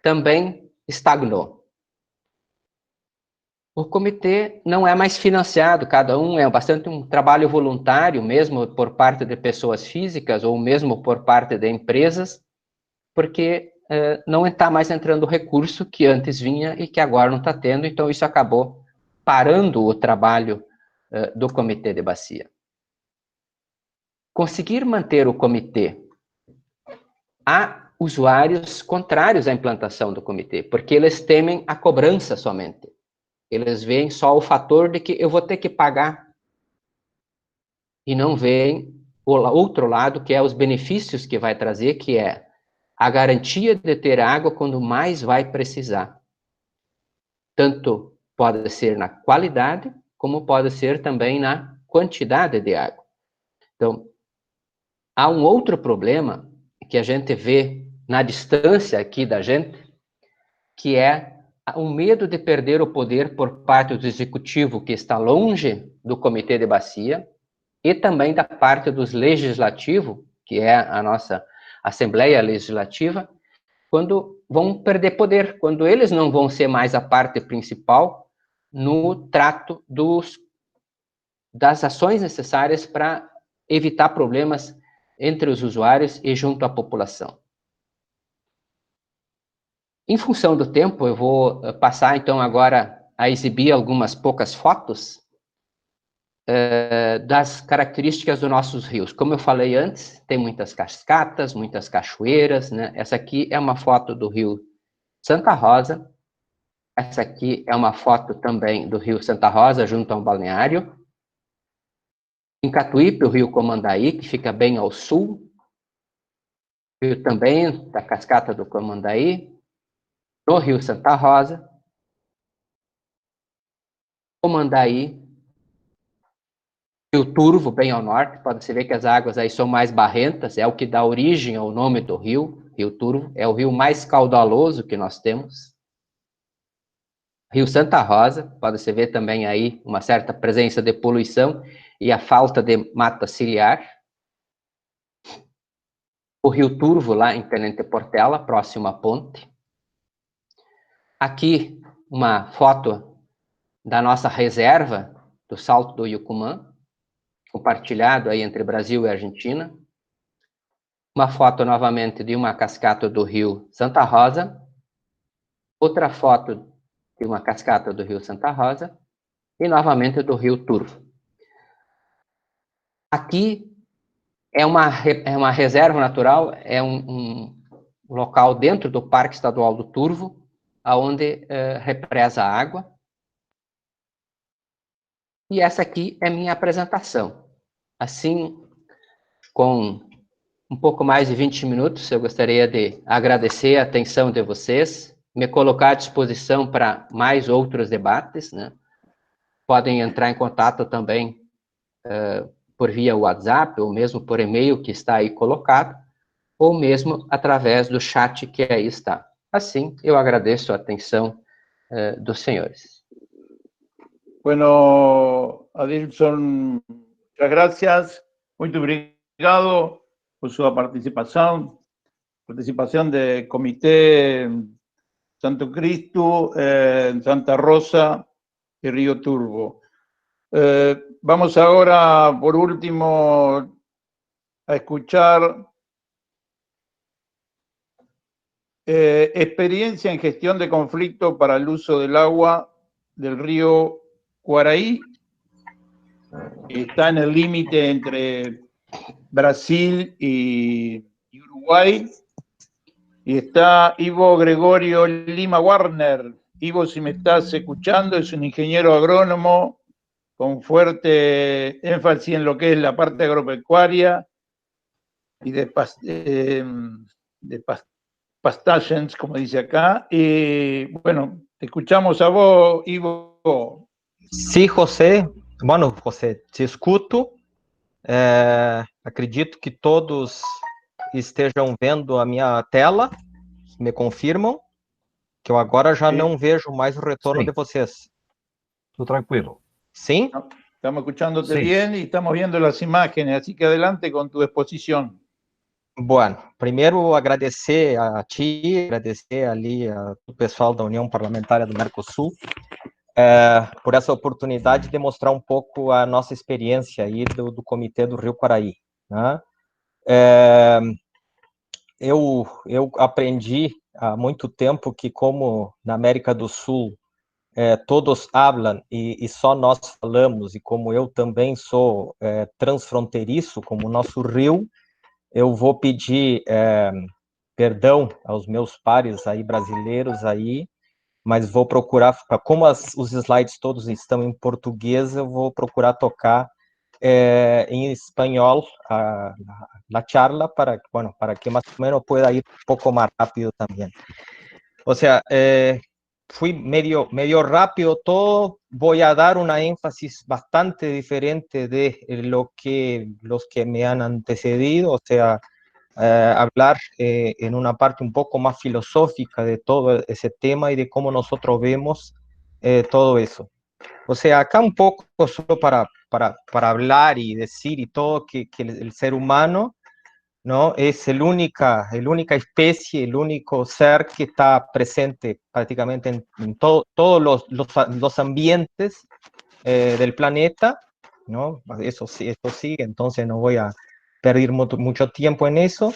também estagnou. O comitê não é mais financiado, cada um é bastante um trabalho voluntário, mesmo por parte de pessoas físicas, ou mesmo por parte de empresas, porque não está mais entrando o recurso que antes vinha e que agora não está tendo, então isso acabou parando o trabalho do comitê de bacia. Conseguir manter o comitê, há usuários contrários à implantação do comitê, porque eles temem a cobrança somente. Eles veem só o fator de que eu vou ter que pagar, e não veem o outro lado, que é os benefícios que vai trazer, que é a garantia de ter água quando mais vai precisar. Tanto pode ser na qualidade, como pode ser também na quantidade de água. Então, há um outro problema que a gente vê na distância aqui da gente, que é o medo de perder o poder por parte do executivo, que está longe do comitê de bacia, e também da parte dos legislativo, que é a nossa Assembleia Legislativa, quando vão perder poder, quando eles não vão ser mais a parte principal no trato das ações necessárias para evitar problemas entre os usuários e junto à população. Em função do tempo, eu vou passar, então, agora a exibir algumas poucas fotos das características dos nossos rios. Como eu falei antes, tem muitas cascatas, muitas cachoeiras, né? Essa aqui é uma foto do rio Santa Rosa, Essa aqui é uma foto também do rio Santa Rosa, junto a um balneário. Em Catuípe, o rio Comandaí, que fica bem ao sul. Rio também da cascata do Comandaí. No rio Santa Rosa. Comandaí. Rio Turvo, bem ao norte. Pode-se ver que as águas aí são mais barrentas. É o que dá origem ao nome do rio. Rio Turvo. É o rio mais caudaloso que nós temos. Rio Santa Rosa, pode-se ver também aí uma certa presença de poluição e a falta de mata ciliar. O Rio Turvo, lá em Tenente Portela, próximo à ponte. Aqui, uma foto da nossa reserva do Salto do Yucumã, compartilhado aí entre Brasil e Argentina. Uma foto, novamente, de uma cascata do Rio Santa Rosa. Outra foto de uma cascata do Rio Santa Rosa. E, novamente, do Rio Turvo. Aqui é uma reserva natural, é um local dentro do Parque Estadual do Turvo, onde represa a água. E essa aqui é minha apresentação. Assim, com um pouco mais de 20 minutos, eu gostaria de agradecer a atenção de vocês, me colocar à disposição para mais outros debates, né? Podem entrar em contato também por via WhatsApp, ou mesmo por e-mail que está aí colocado, ou mesmo através do chat que aí está. Assim, eu agradeço a atenção dos senhores. Bueno, Adilson, muchas gracias. Muito obrigado por su participación del Comité Santo Cristo, Santa Rosa y Río Turvo. Vamos ahora, por último, a escuchar experiencia en gestión de conflicto para el uso del agua del río Quaraí. Está en el límite entre Brasil y Uruguay. Y está Ivo Gregorio Lima Warner. Ivo, si me estás escuchando, es un ingeniero agrónomo con fuerte énfasis en lo que es la parte agropecuaria y de pastagens, como dice acá. Y bueno, te escuchamos a vos, Ivo. Sim, José. Bueno, José, te escuto. Acredito que todos estejam vendo a minha tela. Me confirmam que eu agora já não vejo mais o retorno de vocês. Tudo tranquilo. Sim? Estamos escuchándote Sí. bien y estamos viendo las imágenes, así que adelante con tu exposición. Bueno, primeiro agradecer a ti, agradecer ali ao pessoal da União Parlamentar do Mercosul por essa oportunidade de mostrar um pouco a nossa experiência aí do Comitê do Rio Quaraí, né? Eu aprendi há muito tempo que, como na América do Sul todos falam e só nós falamos, e como eu também sou transfronteiriço, como o nosso rio, eu vou pedir perdão aos meus pares aí brasileiros aí, mas vou procurar, como os slides todos estão em português, eu vou procurar tocar em espanhol a charla para que mais ou menos pueda ir um pouco mais rápido também. O sea, fui medio rápido todo, voy a dar una énfasis bastante diferente de los que me han antecedido, o sea, hablar en una parte un poco más filosófica de todo ese tema y de cómo nosotros vemos todo eso. O sea, acá un poco solo para hablar y decir y todo que el ser humano, ¿no? Es la única especie, el único ser que está presente prácticamente en todos los ambientes del planeta, ¿no? Eso sigue, entonces no voy a perder mucho tiempo en eso.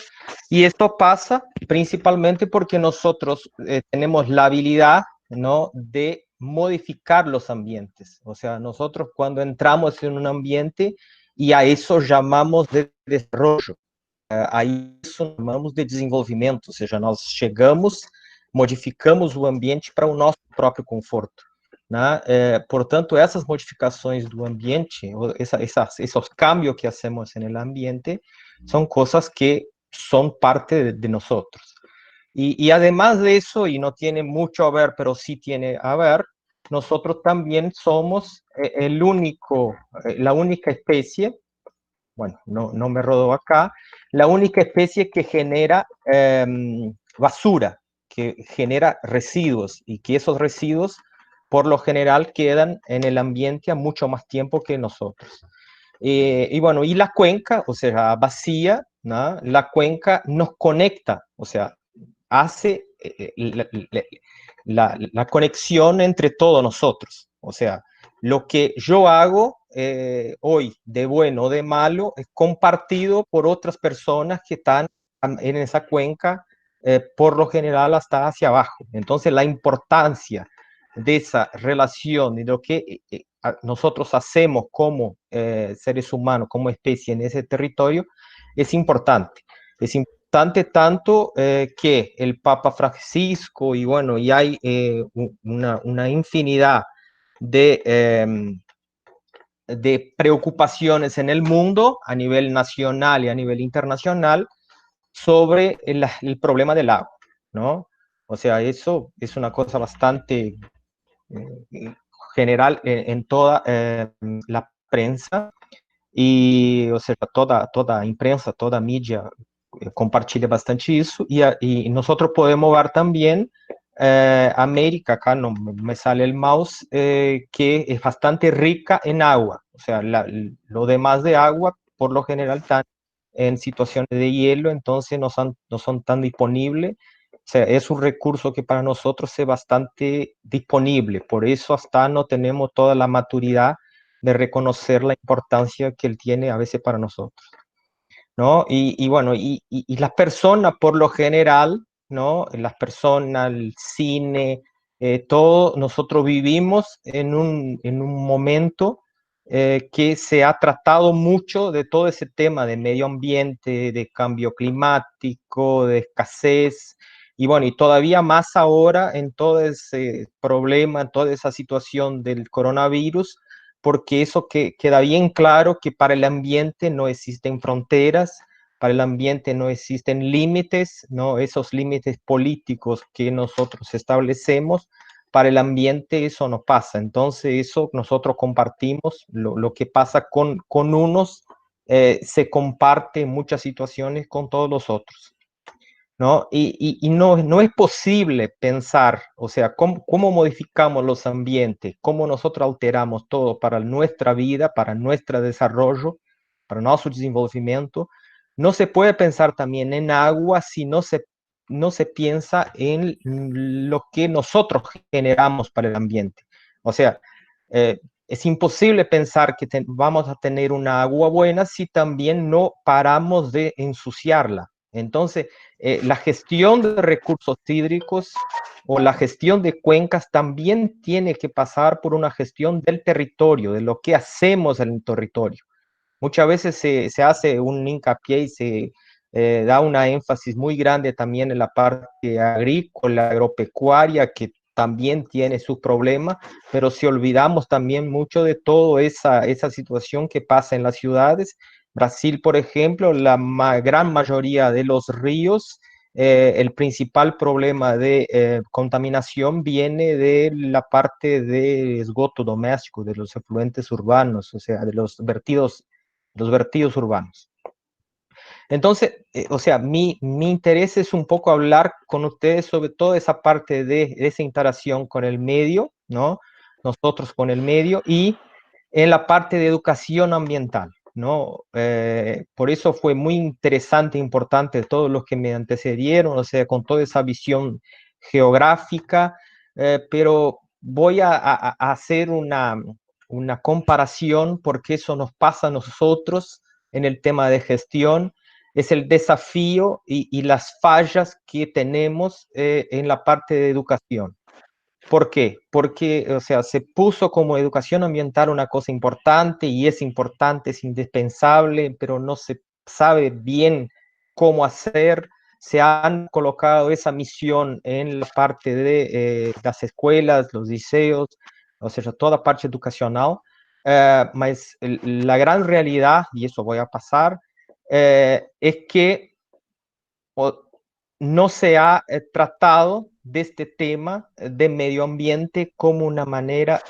Y esto pasa principalmente porque nosotros tenemos la habilidad, ¿no?, de modificar los ambientes. O sea, nosotros cuando entramos en un ambiente, y a eso llamamos de desarrollo. A isso chamamos de desenvolvimento, ou seja, nós chegamos modificamos o ambiente para o nosso próprio conforto, né? Portanto, essas modificações do ambiente, esses cambios que hacemos no ambiente, são coisas que são parte de nós. Y además de eso, y no tiene mucho a ver, pero sí tiene a ver, nosotros también somos la única especie, bueno, no me rodó acá, la única especie que genera basura, que genera residuos, y que esos residuos por lo general quedan en el ambiente a mucho más tiempo que nosotros. Y bueno, y la cuenca, o sea, vacía, ¿no? La cuenca nos conecta, o sea, hace la conexión entre todos nosotros. O sea, lo que yo hago hoy de bueno o de malo es compartido por otras personas que están en esa cuenca, por lo general hasta hacia abajo. Entonces, la importancia de esa relación y lo que nosotros hacemos como seres humanos, como especie en ese territorio, es importante. Es importante tanto que el Papa Francisco, y bueno, y hay una infinidad de preocupaciones en el mundo a nivel nacional y a nivel internacional sobre el problema del agua, ¿no? O sea, eso es una cosa bastante general en toda la prensa, y, o sea, toda imprensa, toda mídia compartilha bastante isso, y nosotros podemos ver también América, acá no me sale el mouse, que es bastante rica en agua, o sea, lo demás de agua, por lo general, están en situaciones de hielo, entonces no son tan disponibles. O sea, es un recurso que para nosotros es bastante disponible, por eso hasta no tenemos toda la maturidad de reconocer la importancia que él tiene a veces para nosotros, ¿no? Y bueno, y las personas por lo general, ¿no? Las personas, el cine, todo, nosotros vivimos en un momento que se ha tratado mucho de todo ese tema de medio ambiente, de cambio climático, de escasez, y bueno, y todavía más ahora en todo ese problema, en toda esa situación del coronavirus, porque eso queda bien claro que para el ambiente no existen fronteras, para el ambiente no existen límites, ¿no? Esos límites políticos que nosotros establecemos, para el ambiente eso no pasa. Entonces eso nosotros compartimos, lo que pasa con unos se comparte en muchas situaciones con todos los otros, ¿no? Y no es posible pensar, o sea, cómo modificamos los ambientes, cómo nosotros alteramos todo para nuestra vida, para nuestro desarrollo, para nuestro desenvolvimiento. No se puede pensar también en agua si no se piensa en lo que nosotros generamos para el ambiente. O sea, es imposible pensar que vamos a tener una agua buena si también no paramos de ensuciarla. Entonces, la gestión de recursos hídricos o la gestión de cuencas también tiene que pasar por una gestión del territorio, de lo que hacemos en el territorio. Muchas veces se hace un hincapié y se da una énfasis muy grande también en la parte agrícola, agropecuaria, que también tiene sus problemas, pero si olvidamos también mucho de toda esa situación que pasa en las ciudades. Brasil, por ejemplo, la gran mayoría de los ríos, el principal problema de contaminación viene de la parte de esgoto doméstico, de los efluentes urbanos, o sea, de los vertidos urbanos. Entonces, o sea, mi interés es un poco hablar con ustedes sobre toda esa parte de esa interacción con el medio, ¿no? Nosotros con el medio, y en la parte de educación ambiental, ¿no? Por eso fue muy interesante e importante todos los que me antecedieron, o sea, con toda esa visión geográfica, pero voy a hacer una comparación, porque eso nos pasa a nosotros en el tema de gestión. Es el desafío y las fallas que tenemos en la parte de educación. ¿Por qué? Porque, o sea, se puso como educación ambiental una cosa importante, y es importante, es indispensable, pero no se sabe bien cómo hacer, se han colocado esa misión en la parte de las escuelas, los liceos, o sea, toda parte educacional, mas la gran realidad, y eso voy a pasar, es que no se ha tratado de este tema de medio ambiente como una manera,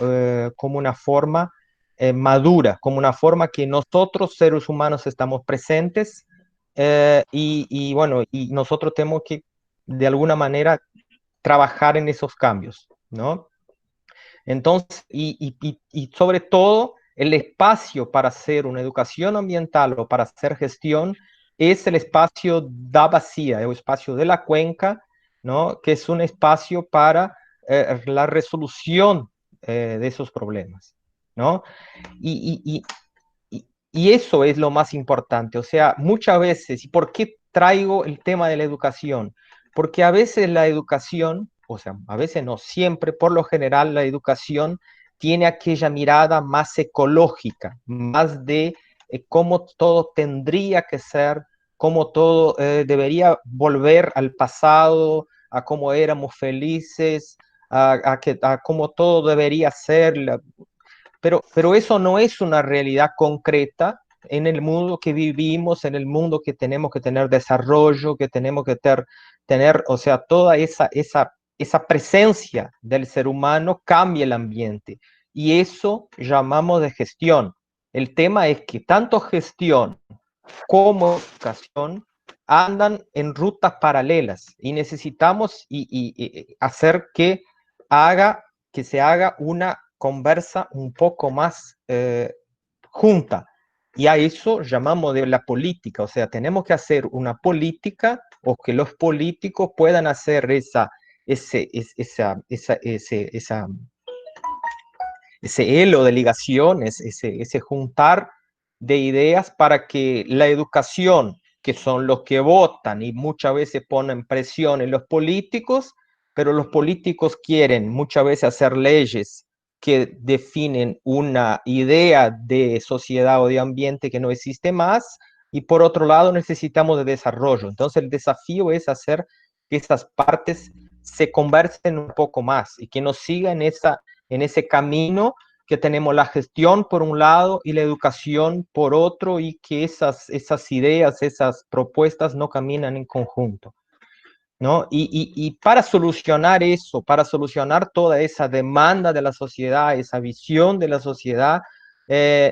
como una forma madura, como una forma que nosotros seres humanos estamos presentes y bueno, y nosotros tenemos que de alguna manera trabajar en esos cambios, ¿no? Entonces, y sobre todo, el espacio para hacer una educación ambiental o para hacer gestión es el espacio da Bacia, el espacio de la cuenca, ¿no? Que es un espacio para la resolución de esos problemas, ¿no? Y, y eso es lo más importante, o sea, muchas veces, ¿y por qué traigo el tema de la educación? Porque a veces la educación, o sea, a veces no, siempre, por lo general, la educación tiene aquella mirada más ecológica, más de cómo todo tendría que ser, cómo todo debería volver al pasado, a cómo éramos felices, a cómo todo debería ser, pero eso no es una realidad concreta en el mundo que vivimos, en el mundo que tenemos que tener desarrollo, que tenemos que tener, o sea, toda esa presencia del ser humano cambia el ambiente. Y eso llamamos de gestión. El tema es que tanto gestión como educación andan en rutas paralelas y necesitamos hacer que se haga una conversa un poco más junta. Y a eso llamamos de la política, o sea, tenemos que hacer una política o que los políticos puedan hacer ese hilo de ligaciones, ese juntar de ideas para que la educación, que son los que votan y muchas veces ponen presión en los políticos, pero los políticos quieren muchas veces hacer leyes que definen una idea de sociedad o de ambiente que no existe más, y por otro lado necesitamos de desarrollo. Entonces el desafío es hacer que esas partes se conversen un poco más y que nos sigan en ese camino que tenemos la gestión por un lado y la educación por otro, y que esas ideas, esas propuestas no caminan en conjunto, ¿no? Y para solucionar eso, para solucionar toda esa demanda de la sociedad, esa visión de la sociedad,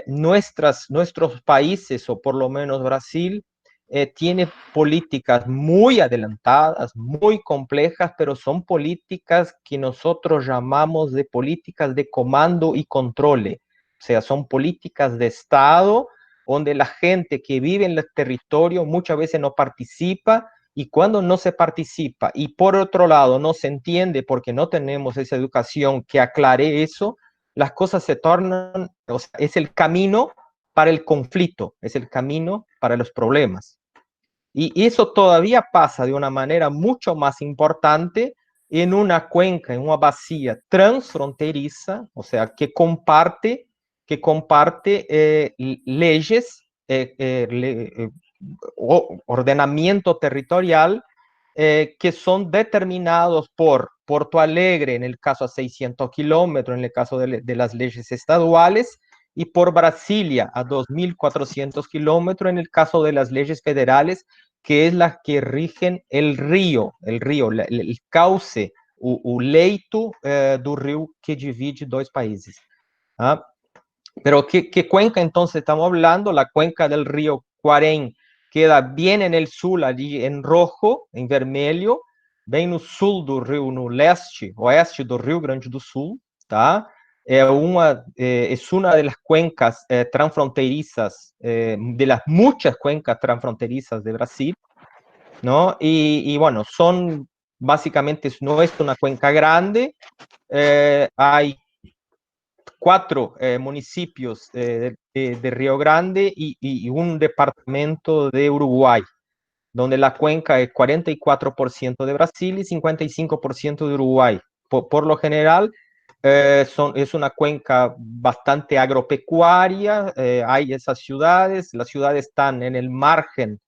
nuestros países, o por lo menos Brasil, tiene políticas muy adelantadas, muy complejas, pero son políticas que nosotros llamamos de políticas de comando y control. O sea, son políticas de Estado donde la gente que vive en el territorio muchas veces no participa, y cuando no se participa y por otro lado no se entiende porque no tenemos esa educación que aclare eso, las cosas se tornan, o sea, es el camino para el conflicto, es el camino para los problemas. Y eso todavía pasa de una manera mucho más importante en una cuenca, en una bacia transfronteriza, o sea, que comparte leyes, ordenamiento territorial que son determinados por Porto Alegre, en el caso a 600 kilómetros, en el caso de las leyes estaduales, y por Brasilia a 2.400 kilómetros, en el caso de las leyes federales, que es la que rigen el río, el cauce, o leito do río que divide dos países. ¿Ah? Pero ¿qué cuenca entonces estamos hablando? La cuenca del río Cuarém queda bien en el sur, allí en rojo, en vermelho, bem no sul do rio, no oeste do Rio Grande do Sul, tá? Es una de las cuencas transfronterizas, de las muchas cuencas transfronterizas de Brasil, ¿no? Y bueno, básicamente no es una cuenca grande, hay 4 municipios de Río Grande y un departamento de Uruguay, donde la cuenca es 44% de Brasil y 55% de Uruguay. Por lo general, es una cuenca bastante agropecuaria, hay esas ciudades, las ciudades están en el margen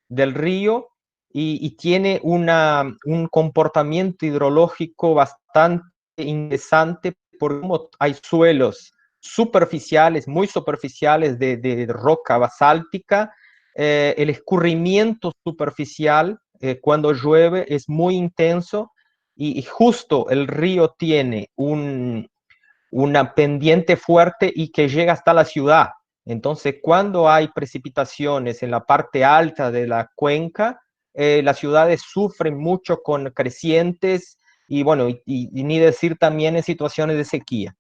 del río, y tiene un comportamiento hidrológico bastante interesante por cómo hay suelos superficiales, muy superficiales de roca basáltica. El escurrimiento superficial cuando llueve es muy intenso y justo el río tiene una pendiente fuerte y que llega hasta la ciudad. Entonces, cuando hay precipitaciones en la parte alta de la cuenca, las ciudades sufren mucho con crecientes y bueno, y ni decir también en situaciones de sequía,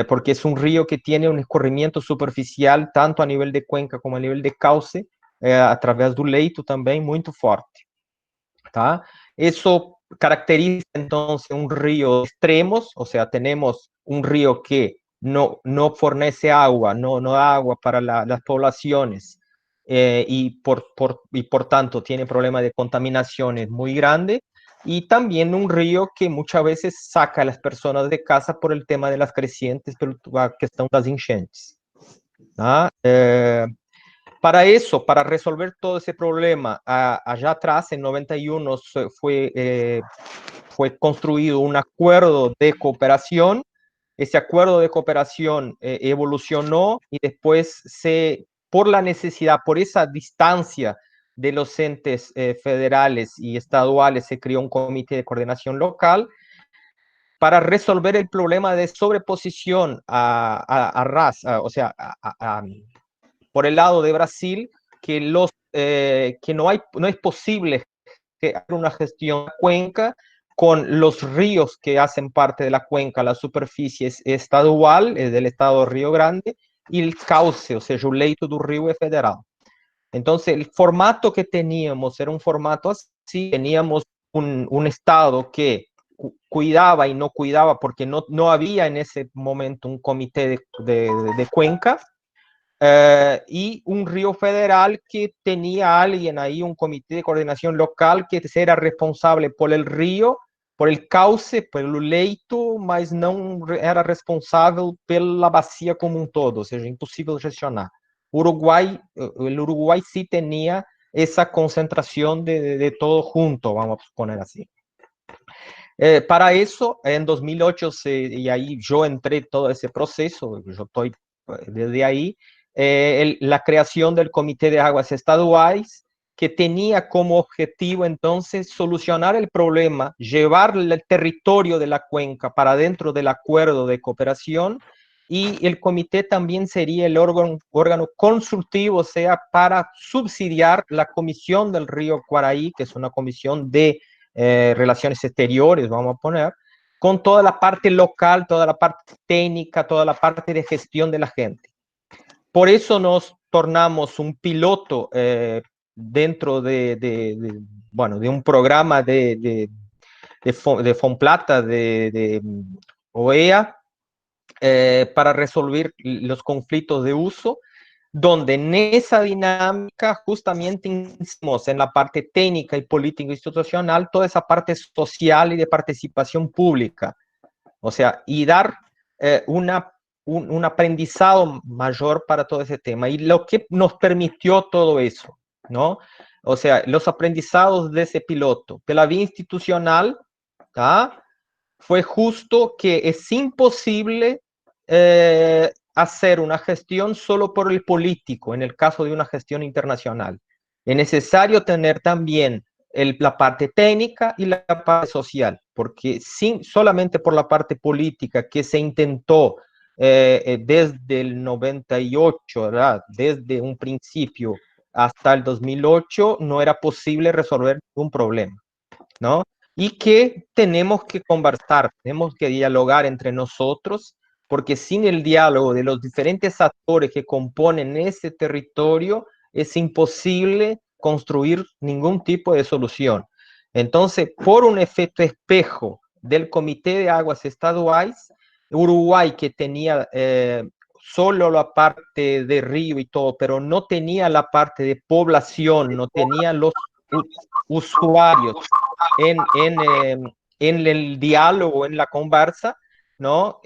porque es un río que tiene un escorrimiento superficial tanto a nivel de cuenca como a nivel de cauce, através do leito também muito forte, tá? Eso caracteriza entonces un río extremos, o sea, tenemos un río que no fornece agua, no da agua para las poblaciones, y por tanto tiene problemas de contaminaciones muy grandes, y también un río que muchas veces saca a las personas de casa por el tema de las crecientes, por la cuestión de las enchentes. ¿Ah? Para eso, para resolver todo ese problema, allá atrás, en 91, fue construido un acuerdo de cooperación. Ese acuerdo de cooperación evolucionó y después por la necesidad, por esa distancia de los entes federales y estaduales, se creó un comité de coordinación local para resolver el problema de sobreposición a ras, o sea, por el lado de Brasil, que no es posible que haya una gestión de cuenca con los ríos que hacen parte de la cuenca, la superficie es estadual, del estado de Río Grande, y el cauce, o sea, el leito del río es federal. Entonces, el formato que teníamos era un formato así, teníamos un estado que cuidaba y no cuidaba porque no había en ese momento un comité de cuenca, y un río federal que tenía alguien ahí, un comité de coordinación local que era responsable por el río, por el cauce, por el leito, mas não era responsável pela bacia como um todo, ou seja, impossível gestionar. O Uruguay sí tenía esa concentración de todo junto, vamos a poner así. Para eso, en 2008, y ahí yo entré todo ese proceso, yo estoy desde ahí, la creación del Comité de Aguas Estaduales, que tenía como objetivo entonces solucionar el problema, llevar el territorio de la cuenca para dentro del acuerdo de cooperación, y el comité también sería el órgano consultivo, o sea, para subsidiar la Comisión del Río Quaraí, que es una comisión de relaciones exteriores, vamos a poner, con toda la parte local, toda la parte técnica, toda la parte de gestión de la gente. Por eso nos tornamos un piloto dentro de un programa de Fomplata, de OEA, para resolver los conflictos de uso, donde en esa dinámica justamente hicimos en la parte técnica y político institucional toda esa parte social y de participación pública, o sea, y dar un aprendizado mayor para todo ese tema. Y lo que nos permitió todo eso, ¿no? O sea, los aprendizados de ese piloto, de la vía institucional, ¿tá? Fue justo que es imposible hacer una gestión solo por el político, en el caso de una gestión internacional. Es necesario tener también la parte técnica y la parte social, porque solamente por la parte política que se intentó desde el 98, ¿verdad? Desde un principio hasta el 2008, no era posible resolver ningún problema, ¿no? Y que tenemos que conversar, tenemos que dialogar entre nosotros, porque sin el diálogo de los diferentes actores que componen ese territorio, es imposible construir ningún tipo de solución. Entonces, por un efecto espejo del Comité de Aguas Estaduales, Uruguay, que tenía solo la parte de río y todo, pero no tenía la parte de población, no tenía los usuarios en el diálogo, en la conversa, ¿no?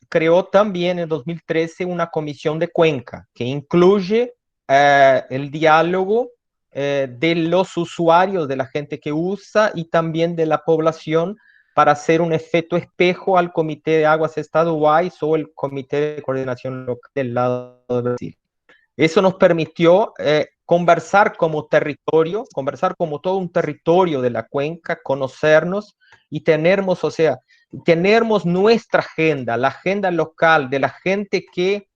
Creó también en 2013 una comisión de cuenca que incluye el diálogo de los usuarios, de la gente que usa y también de la población para hacer un efecto espejo al Comité de Aguas Estaduais o el Comité de Coordinación Local del lado de Brasil. Eso nos permitió conversar como territorio, conversar como todo un territorio de la cuenca, conocernos y tenemos, o sea, tenemos nuestra agenda, la agenda local de la gente que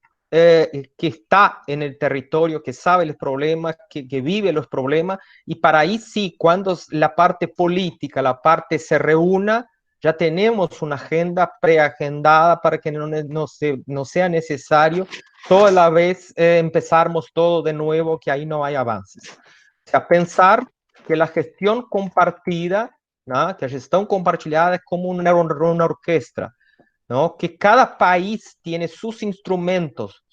está en el territorio, que sabe los problemas, que vive los problemas, y para ahí sí, cuando la parte política, la parte se reúna, ya tenemos una agenda preagendada para que no sea necesario toda la vez empezarmos todo de nuevo, que ahí no hay avances. O sea, pensar que la gestión compartida, ¿no? Que la gestión compartida es como una orquesta, ¿no? Que cada país tiene sus instrumentos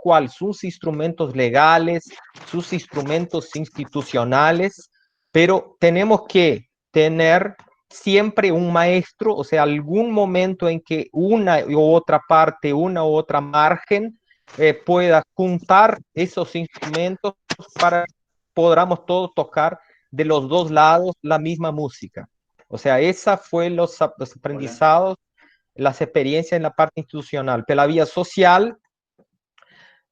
¿cuáles? Sus instrumentos legales, sus instrumentos institucionales, pero tenemos que tener siempre un maestro, o sea, algún momento en que una u otra parte, una u otra margen pueda juntar esos instrumentos para que podamos todos tocar de los dos lados la misma música. O sea, esa fue los aprendizados, las experiencias en la parte institucional. Pero la vía social,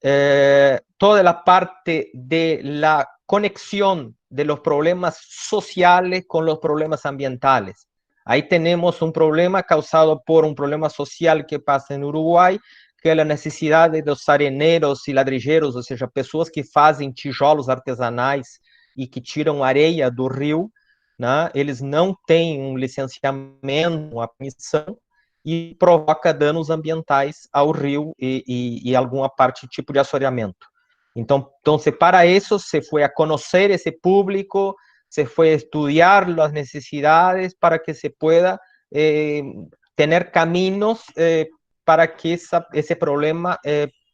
toda la parte de la conexión de los problemas sociales con los problemas ambientales. Ahí tenemos un problema causado por un problema social que pasa en Uruguay, que é a necessidade dos areneros e ladrilheiros, ou seja, pessoas que fazem tijolos artesanais e que tiram areia do rio, né? Eles não têm um licenciamento, uma permissão, e provoca danos ambientais ao rio e alguma parte tipo de assoreamento. Então, para isso, se foi a conhecer esse público, se foi a estudar as necessidades para que se pueda ter caminhos para que esse problema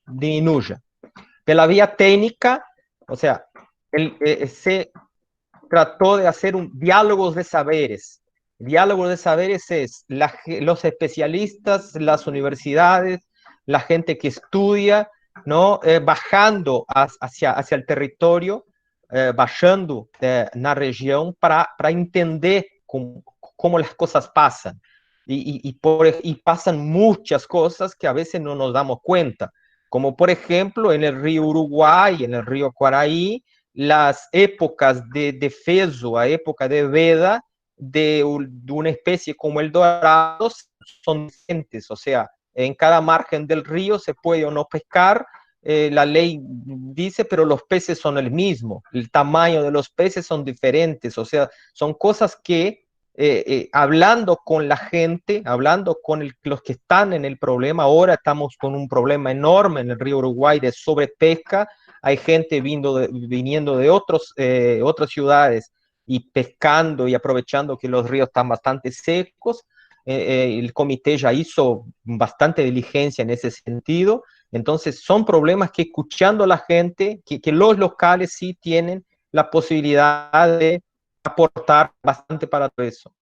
diminua. Pela via técnica, ou seja, se tratou de fazer diálogos de saberes. Diálogo de saberes es los especialistas, las universidades, la gente que estudia, ¿no? Bajando hacia el territorio, bajando na región para entender cómo las cosas pasan. Y pasan muchas cosas que a veces no nos damos cuenta, como por ejemplo en el río Uruguay, en el río Quaraí, las épocas de defeso, a época de veda, de una especie como el dorado son diferentes, o sea, en cada margen del río se puede o no pescar, la ley dice, pero los peces son el mismo, el tamaño de los peces son diferentes, o sea, son cosas que hablando con la gente, hablando con los que están en el problema, ahora estamos con un problema enorme en el río Uruguay de sobrepesca, hay gente viniendo de otras ciudades y pescando y aprovechando que los ríos están bastante secos. El comité ya hizo bastante diligencia en ese sentido. Entonces son problemas que escuchando a la gente, que los locales sí tienen la posibilidad de aportar bastante para todo eso,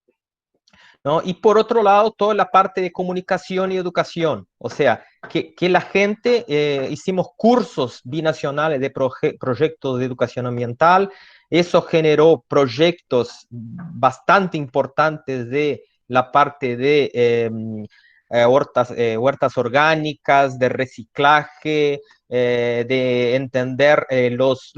¿no? Y por otro lado, toda la parte de comunicación y educación, o sea, que la gente, hicimos cursos binacionales de proyectos de educación ambiental, eso generó proyectos bastante importantes de la parte de huertas orgánicas, de reciclaje, de entender los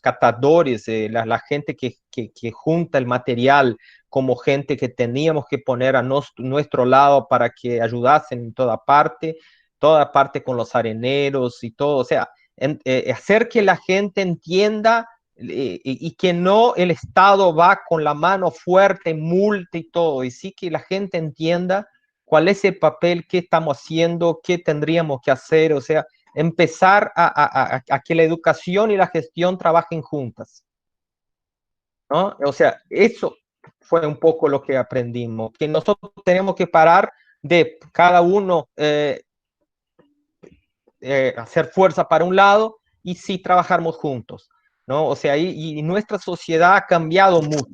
catadores, la gente que junta el material como gente que teníamos que poner a nuestro lado para que ayudasen en toda parte con los areneros y todo, o sea, hacer que la gente entienda y que no el Estado va con la mano fuerte, multa y todo, y sí que la gente entienda cuál es el papel que estamos haciendo, qué tendríamos que hacer, o sea, empezar a que la educación y la gestión trabajen juntas, ¿no? O sea, eso fue un poco lo que aprendimos, que nosotros tenemos que parar de cada uno hacer fuerza para un lado y sí trabajarnos juntos, ¿no? O sea, y nuestra sociedad ha cambiado mucho.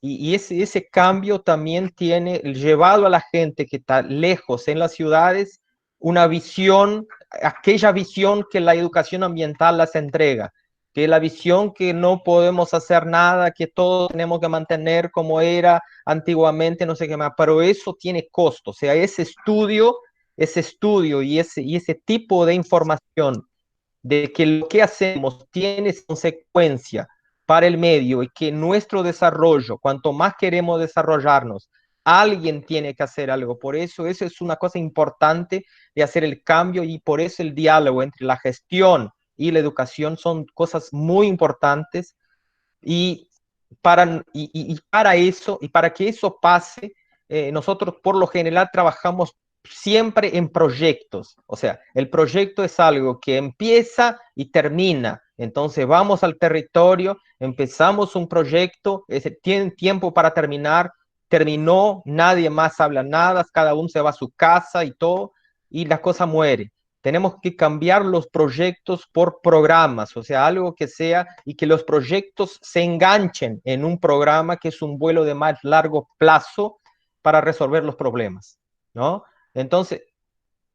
Y ese cambio también tiene llevado a la gente que está lejos en las ciudades una visión, aquella visión que la educación ambiental las entrega, que la visión que no podemos hacer nada, que todo tenemos que mantener como era antiguamente, no sé qué más, pero eso tiene costo. O sea, ese estudio y ese tipo de información de que lo que hacemos tiene consecuencia para el medio y que nuestro desarrollo, cuanto más queremos desarrollarnos, alguien tiene que hacer algo. Por eso es una cosa importante de hacer el cambio, y por eso el diálogo entre la gestión y la educación son cosas muy importantes. Y para eso, y para que eso pase, nosotros por lo general trabajamos siempre en proyectos. O sea, el proyecto es algo que empieza y termina. Entonces vamos al territorio, empezamos un proyecto, tiene tiempo para terminar, terminó, nadie más habla nada, cada uno se va a su casa y todo, y la cosa muere. Tenemos que cambiar los proyectos por programas, o sea, algo que sea, y que los proyectos se enganchen en un programa que es un vuelo de más largo plazo para resolver los problemas, ¿no? Entonces,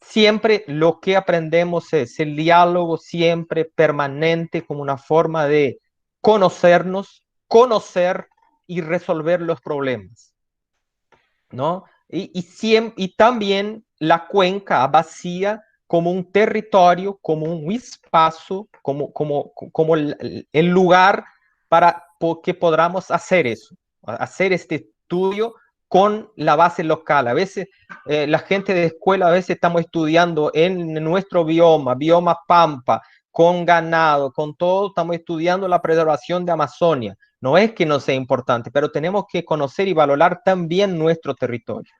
siempre lo que aprendemos es el diálogo siempre permanente como una forma de conocernos, conocer y resolver los problemas, ¿no? Y también la cuenca vacía como un territorio, como un espacio, como el lugar para que podamos hacer eso, hacer este estudio con la base local. A veces la gente de escuela, a veces estamos estudiando en nuestro bioma pampa, con ganado, con todo, estamos estudiando la preservación de Amazonia. No es que no sea importante, pero tenemos que conocer y valorar también nuestro territorio,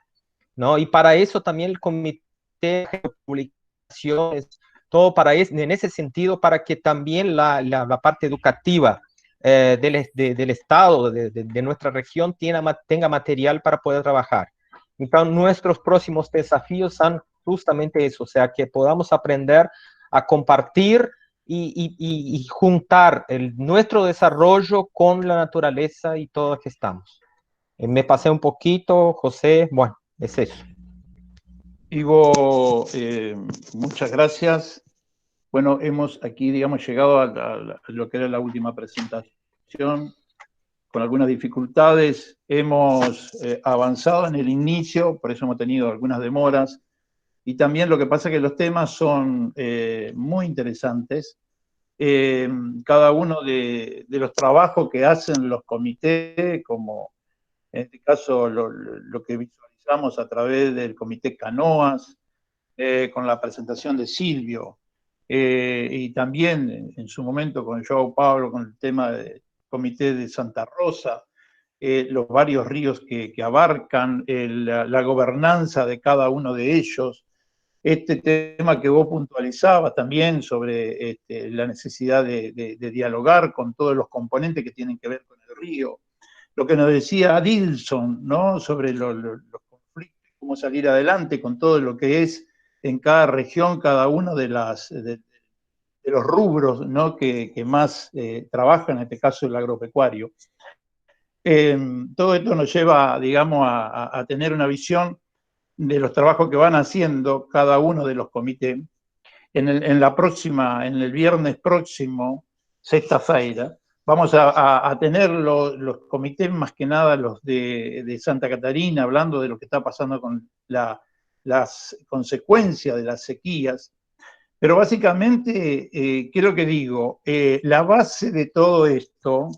¿no? Y para eso también el comité de publicaciones, todo en ese sentido, para que también la parte educativa del Estado, de nuestra región, tenga material para poder trabajar. Entonces, nuestros próximos desafíos son justamente eso, o sea, que podamos aprender a compartir y juntar nuestro desarrollo con la naturaleza y todo lo que estamos. Me pasé un poquito, José, bueno, es eso. Ivo, muchas gracias. Bueno, hemos aquí, digamos, llegado a lo que era la última presentación, con algunas dificultades. Hemos avanzado en el inicio, por eso hemos tenido algunas demoras. Y también lo que pasa es que los temas son muy interesantes. Cada uno de los trabajos que hacen los comités, como en este caso lo que visualizamos a través del comité Canoas, con la presentación de Silvio, y también en su momento con Joao Pablo, con el tema del comité de Santa Rosa, los varios ríos que abarcan, la gobernanza de cada uno de ellos, este tema que vos puntualizabas también sobre la necesidad de dialogar con todos los componentes que tienen que ver con el río, lo que nos decía Adilson, ¿no? Sobre los conflictos, cómo salir adelante con todo lo que es en cada región, cada uno de los rubros, ¿no? que más trabajan, en este caso el agropecuario. Todo esto nos lleva, digamos, a tener una visión de los trabajos que van haciendo cada uno de los comités. En el viernes próximo, sexta-feira, vamos a tener los comités, más que nada los de Santa Catarina, hablando de lo que está pasando con las consecuencias de las sequías. Pero básicamente, ¿qué es lo que digo? La base de todo esto,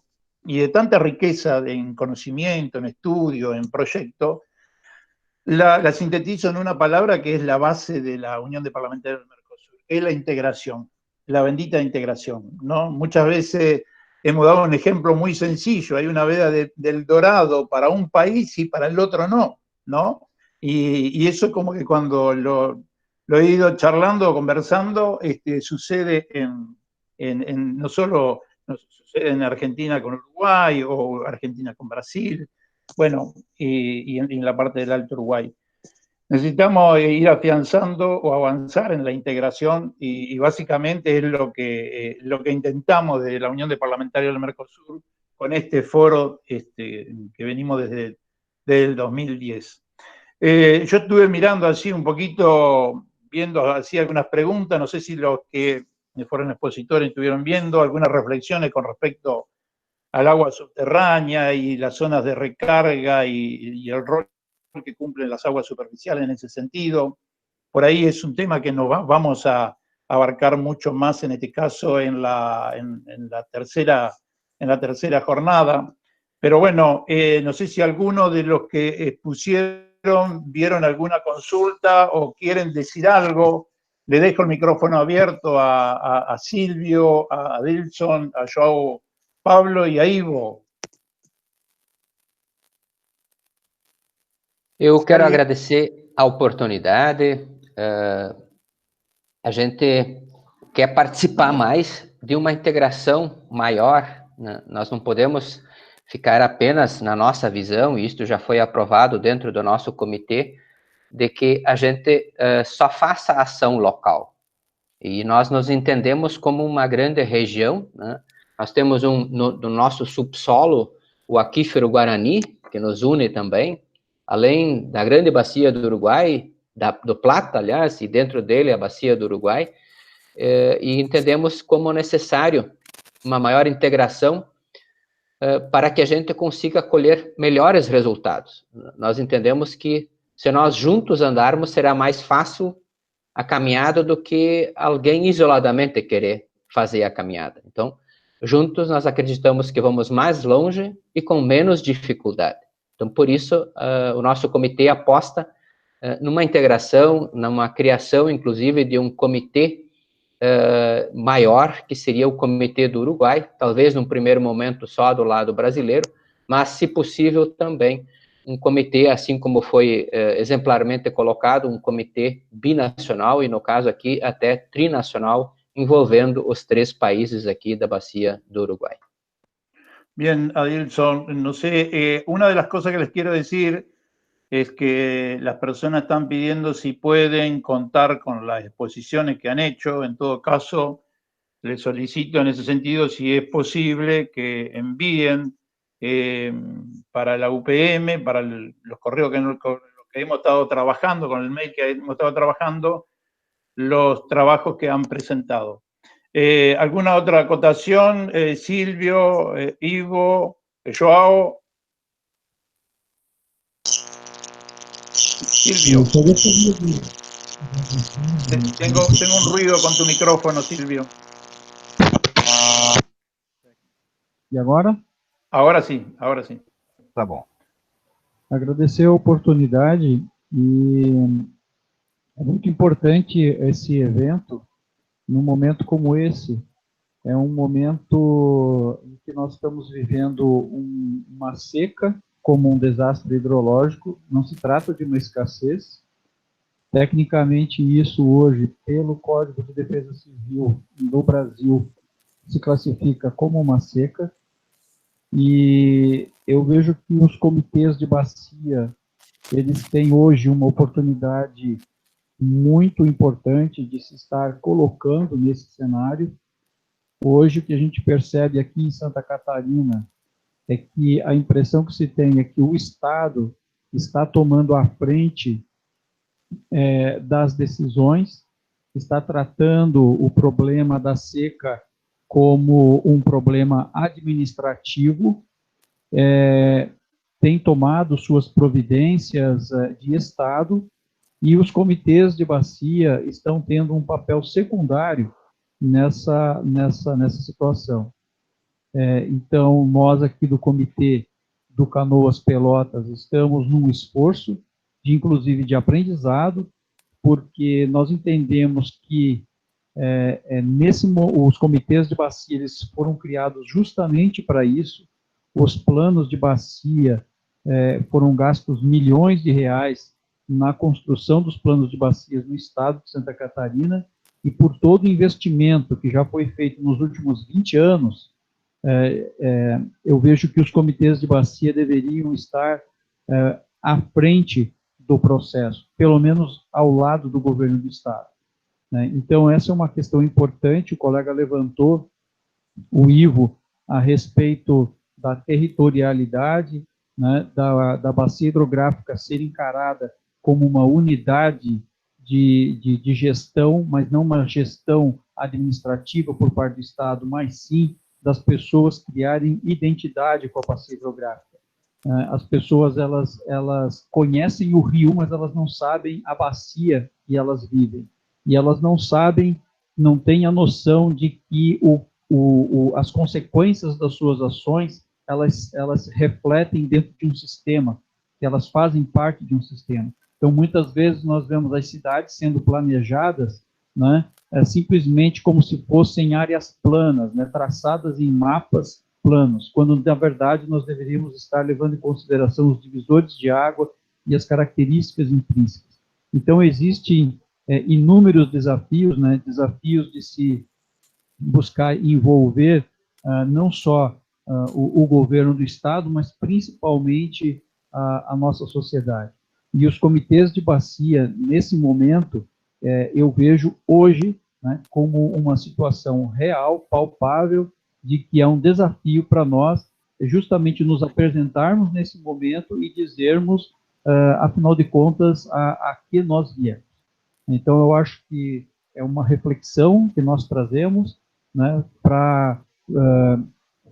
y de tanta riqueza en conocimiento, en estudio, en proyecto, la sintetizo en una palabra que es la base de la Unión de Parlamentarios del Mercosur, es la integración, la bendita integración, ¿no? Muchas veces hemos dado un ejemplo muy sencillo, hay una veda del Dorado para un país y para el otro no, ¿no? Y eso es como que cuando lo he ido charlando, conversando, sucede no solo sucede en Argentina con Uruguay o Argentina con Brasil, bueno, y en la parte del Alto Uruguay. Necesitamos ir afianzando o avanzar en la integración y básicamente es lo que intentamos desde la Unión de Parlamentarios del Mercosur con este foro que venimos desde el 2010. Yo estuve mirando así un poquito, viendo así algunas preguntas, no sé si los que fueron expositores, estuvieron viendo algunas reflexiones con respecto al agua subterránea y las zonas de recarga y el rol que cumplen las aguas superficiales en ese sentido. Por ahí es un tema que nos vamos a abarcar mucho más en este caso en la tercera jornada. Pero bueno, no sé si alguno de los que expusieron vieron alguna consulta o quieren decir algo. Le dejo el micrófono abierto a Silvio, a Adilson, a João Pablo e a Ivo. Eu quero agradecer a oportunidade. A gente quer participar mais de uma integração maior, né? Nós não podemos ficar apenas na nossa visão, e isto já foi aprovado dentro do nosso comitê, de que a gente só faça ação local. E nós nos entendemos como uma grande região, né? Nós temos no nosso subsolo o aquífero Guarani, que nos une também, além da grande bacia do Uruguai, do Plata, aliás, e dentro dele a bacia do Uruguai, e entendemos como necessário uma maior integração para que a gente consiga colher melhores resultados. Nós entendemos que se nós juntos andarmos, será mais fácil a caminhada do que alguém isoladamente querer fazer a caminhada. Então, juntos nós acreditamos que vamos mais longe e com menos dificuldade. Então, por isso, o nosso comitê aposta numa integração, numa criação, inclusive, de um comitê maior, que seria o Comitê do Uruguai, talvez num primeiro momento só do lado brasileiro, mas, se possível, também um comitê, assim como foi exemplarmente colocado, um comitê binacional, e no caso aqui até trinacional, envolvendo os 3 países aqui da bacia do Uruguai. Bien, Adilson, no sé, una de las cosas que les quiero decir es que las personas están pidiendo si pueden contar con las exposiciones que han hecho. En todo caso, les solicito en ese sentido, si es posible, que envíen para la UPM, para los correos que hemos estado trabajando, con el mail que hemos estado trabajando, los trabajos que han presentado. ¿Alguna otra acotación? Silvio, Ivo, João. Silvio. Tengo un ruido con tu micrófono, Silvio. E agora? Agora sim, agora sim. Tá bom. Agradecer a oportunidade, e é muito importante esse evento num momento como esse. É um momento em que nós estamos vivendo uma seca como um desastre hidrológico. Não se trata de uma escassez. Tecnicamente, isso hoje, pelo Código de Defesa Civil do Brasil, se classifica como uma seca. E eu vejo que os comitês de bacia, eles têm hoje uma oportunidade muito importante de se estar colocando nesse cenário. Hoje, o que a gente percebe aqui em Santa Catarina é que a impressão que se tem é que o Estado está tomando a frente das decisões, está tratando o problema da seca como um problema administrativo, tem tomado suas providências de Estado, e os comitês de bacia estão tendo um papel secundário nessa situação. Então, nós aqui do Comitê do Canoas Pelotas estamos num esforço, inclusive de aprendizado, porque nós entendemos que os comitês de bacia eles foram criados justamente para isso. Os planos de bacia foram gastos milhões de reais na construção dos planos de bacias no estado de Santa Catarina, e por todo o investimento que já foi feito nos últimos 20 anos, eu vejo que os comitês de bacia deveriam estar à frente do processo, pelo menos ao lado do governo do estado, né? Então, essa é uma questão importante. O colega levantou, o Ivo, a respeito da territorialidade, né, da bacia hidrográfica ser encarada como uma unidade de gestão, mas não uma gestão administrativa por parte do Estado, mas sim das pessoas criarem identidade com a bacia hidrográfica. As pessoas, elas conhecem o rio, mas elas não sabem a bacia que elas vivem. E elas não sabem, não têm a noção de que as consequências das suas ações, elas refletem dentro de um sistema, que elas fazem parte de um sistema. Então, muitas vezes, nós vemos as cidades sendo planejadas, né, simplesmente como se fossem áreas planas, né, traçadas em mapas planos, quando, na verdade, nós deveríamos estar levando em consideração os divisores de água e as características intrínsecas. Então, existem inúmeros desafios, né, desafios de se buscar envolver não só o governo do Estado, mas principalmente a nossa sociedade. E os comitês de bacia, nesse momento, eu vejo hoje, né, como uma situação real, palpável, de que é um desafio para nós justamente nos apresentarmos nesse momento e dizermos, afinal de contas, a que nós viemos. Então, eu acho que é uma reflexão que nós trazemos, né, para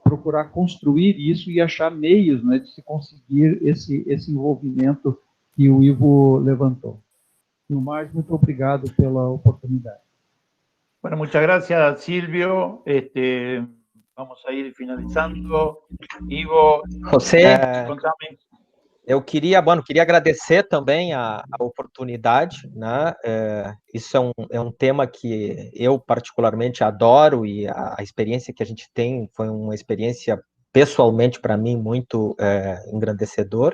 procurar construir isso e achar meios, né, de se conseguir esse envolvimento que o Ivo levantou. No mais, muito obrigado pela oportunidade. Bueno, muchas gracias, Silvio. Vamos a ir finalizando. Ivo, José, contame. eu queria agradecer também a oportunidade, né? Isso é um tema que eu particularmente adoro e a experiência que a gente tem foi uma experiência pessoalmente para mim muito engrandecedor.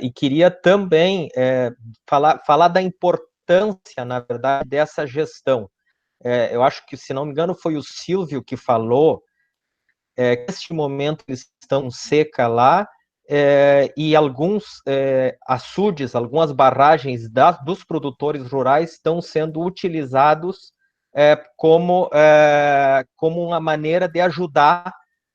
E queria também falar da importância, na verdade, dessa gestão. Eu acho que, se não me engano, foi o Silvio que falou que neste momento eles estão seca lá, e alguns açudes, algumas barragens dos produtores rurais estão sendo utilizados como uma maneira de ajudar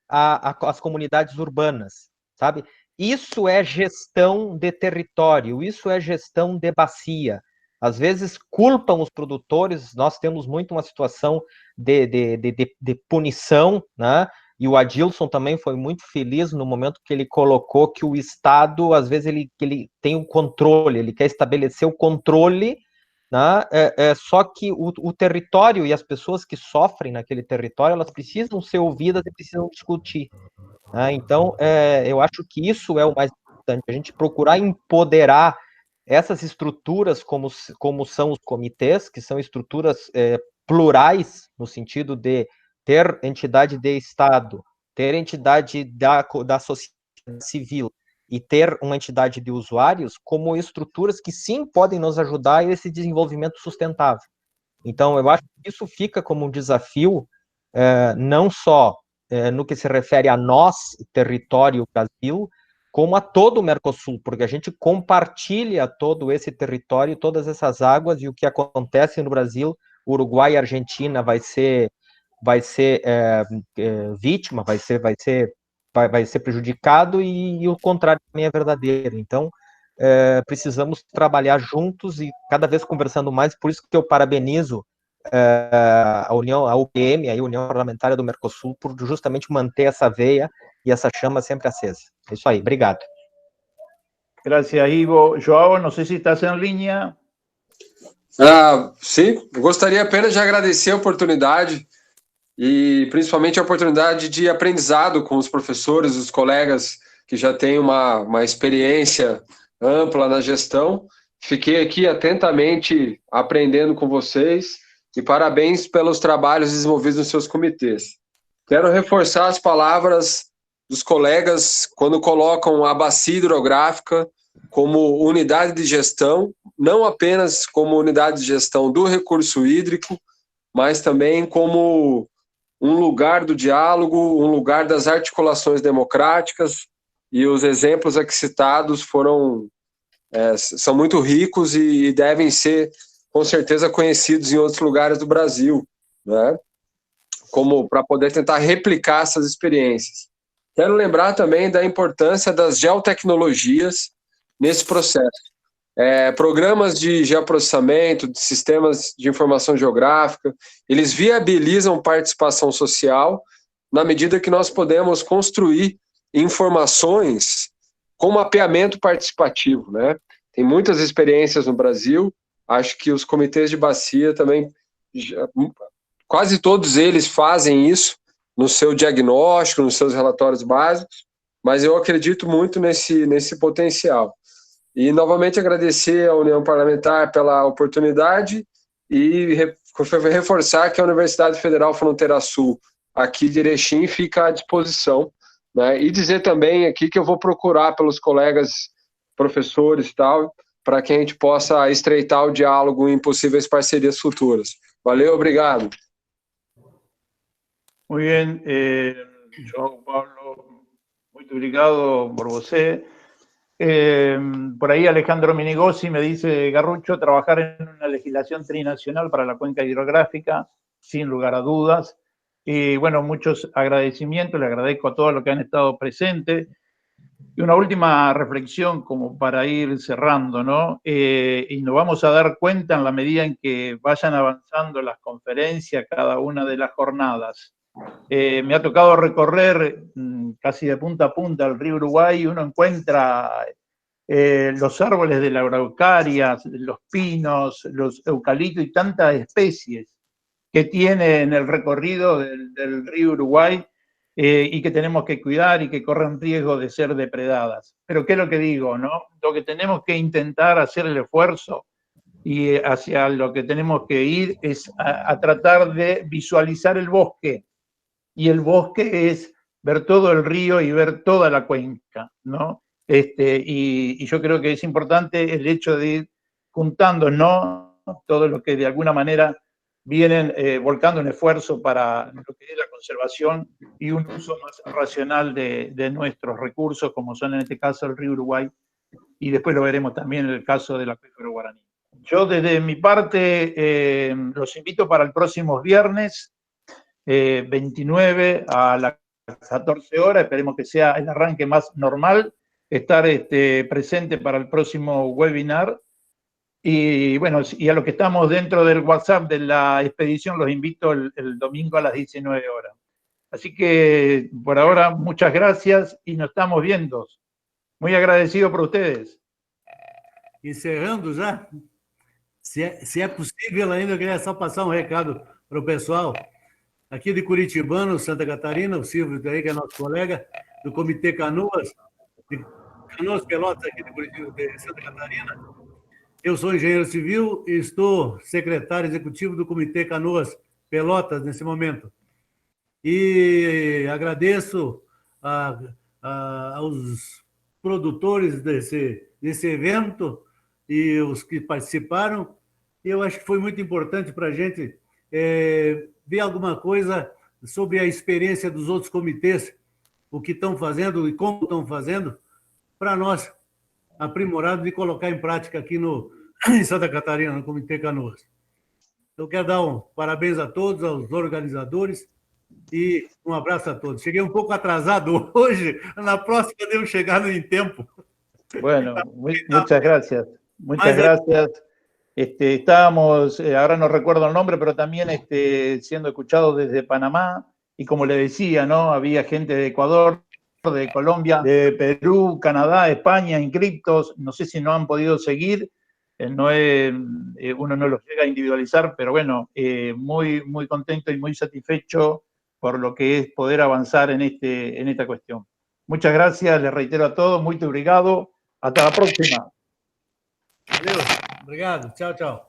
as comunidades urbanas, sabe? Isso é gestão de território, isso é gestão de bacia. Às vezes culpam os produtores, nós temos muito uma situação de punição, né? E o Adilson também foi muito feliz no momento que ele colocou que o Estado, às vezes, ele tem o controle, ele quer estabelecer o controle, né? Só que o território e as pessoas que sofrem naquele território, elas precisam ser ouvidas e precisam discutir. Né? Então, eu acho que isso é o mais importante, a gente procurar empoderar essas estruturas como são os comitês, que são estruturas plurais, no sentido de ter entidade de Estado, ter entidade da sociedade civil e ter uma entidade de usuários como estruturas que sim podem nos ajudar a esse desenvolvimento sustentável. Então, eu acho que isso fica como um desafio, não só no que se refere a nós, território Brasil, como a todo o Mercosul, porque a gente compartilha todo esse território, todas essas águas, e o que acontece no Brasil, Uruguai e Argentina vai ser vítima, vai ser prejudicado, e o contrário também é verdadeiro. Então, precisamos trabalhar juntos e cada vez conversando mais, por isso que eu parabenizo a UPM, a União Parlamentar do Mercosul, por justamente manter essa veia e essa chama sempre acesa. É isso aí, obrigado. Gracias, Ivo. João, não sei se estás em linha. Sim, gostaria apenas de agradecer a oportunidade e principalmente a oportunidade de aprendizado com os professores, os colegas que já têm uma experiência ampla na gestão. Fiquei aqui atentamente aprendendo com vocês e parabéns pelos trabalhos desenvolvidos nos seus comitês. Quero reforçar as palavras dos colegas quando colocam a bacia hidrográfica como unidade de gestão, não apenas como unidade de gestão do recurso hídrico, mas também como um lugar do diálogo, um lugar das articulações democráticas, e os exemplos aqui citados são muito ricos e devem ser, com certeza, conhecidos em outros lugares do Brasil, né? Como para poder tentar replicar essas experiências. Quero lembrar também da importância das geotecnologias nesse processo. programas de geoprocessamento, de sistemas de informação geográfica, eles viabilizam participação social na medida que nós podemos construir informações com mapeamento participativo, né? Tem muitas experiências no Brasil, acho que os comitês de bacia também, quase todos eles fazem isso no seu diagnóstico, nos seus relatórios básicos, mas eu acredito muito nesse potencial. E, novamente, agradecer à União Parlamentar pela oportunidade e reforçar que a Universidade Federal Fronteira Sul, aqui de Erechim, fica à disposição, né? E dizer também aqui que eu vou procurar pelos colegas professores e tal, para que a gente possa estreitar o diálogo em possíveis parcerias futuras. Valeu, obrigado. Muy bien, João Paulo, muito obrigado por você. Por ahí Alejandro Minigosi me dice, Garrucho, trabajar en una legislación trinacional para la cuenca hidrográfica, sin lugar a dudas. Y bueno, muchos agradecimientos, le agradezco a todos los que han estado presentes. Y una última reflexión como para ir cerrando, ¿no? Y nos vamos a dar cuenta en la medida en que vayan avanzando las conferencias, cada una de las jornadas. Me ha tocado recorrer casi de punta a punta el río Uruguay y uno encuentra los árboles de la araucaria, los pinos, los eucaliptos y tantas especies que tiene en el recorrido del río Uruguay y que tenemos que cuidar y que corren riesgo de ser depredadas. Pero ¿qué es lo que digo, no? Lo que tenemos que intentar hacer el esfuerzo y hacia lo que tenemos que ir es a tratar de visualizar el bosque. Y el bosque es ver todo el río y ver toda la cuenca, ¿no? Y yo creo que es importante el hecho de ir juntando, ¿no? Todo lo que de alguna manera vienen volcando un esfuerzo para lo que es la conservación y un uso más racional de nuestros recursos, como son en este caso el río Uruguay, y después lo veremos también en el caso del acuífero guaraní. Yo desde mi parte los invito para el próximo viernes, 29 a las 14 horas, esperemos que sea el arranque más normal, estar presente para el próximo webinar. Y bueno, y a los que estamos dentro del WhatsApp de la expedición, los invito el domingo a las 19 horas. Así que por ahora, muchas gracias y nos estamos viendo. Muy agradecido por ustedes. Encerrando já, se é possível ainda, eu queria só passar um recado para o pessoal aqui de Curitibano, Santa Catarina, o Silvio aí, que é nosso colega, do Comitê Canoas, de Canoas Pelotas aqui de Curitiba, de Santa Catarina. Eu sou engenheiro civil e estou secretário executivo do Comitê Canoas Pelotas nesse momento. E agradeço aos produtores desse evento e os que participaram. E eu acho que foi muito importante para a gente ver alguma coisa sobre a experiência dos outros comitês, o que estão fazendo e como estão fazendo, para nós aprimorarmos e colocar em prática aqui em Santa Catarina, no Comitê Canoas. Eu quero dar parabéns a todos, aos organizadores, e um abraço a todos. Cheguei um pouco atrasado hoje, na próxima devo chegar em tempo. Bueno, muchas gracias. Muchas gracias. Estábamos, ahora no recuerdo el nombre, pero también siendo escuchados desde Panamá, y como le decía, ¿no? Había gente de Ecuador, de Colombia, de Perú, Canadá, España, inscriptos, no sé si no han podido seguir, uno no los llega a individualizar, pero bueno, muy, muy contento y muy satisfecho por lo que es poder avanzar en esta cuestión. Muchas gracias, les reitero a todos, muy obrigado, hasta la próxima. Valeu, obrigado, tchau, tchau.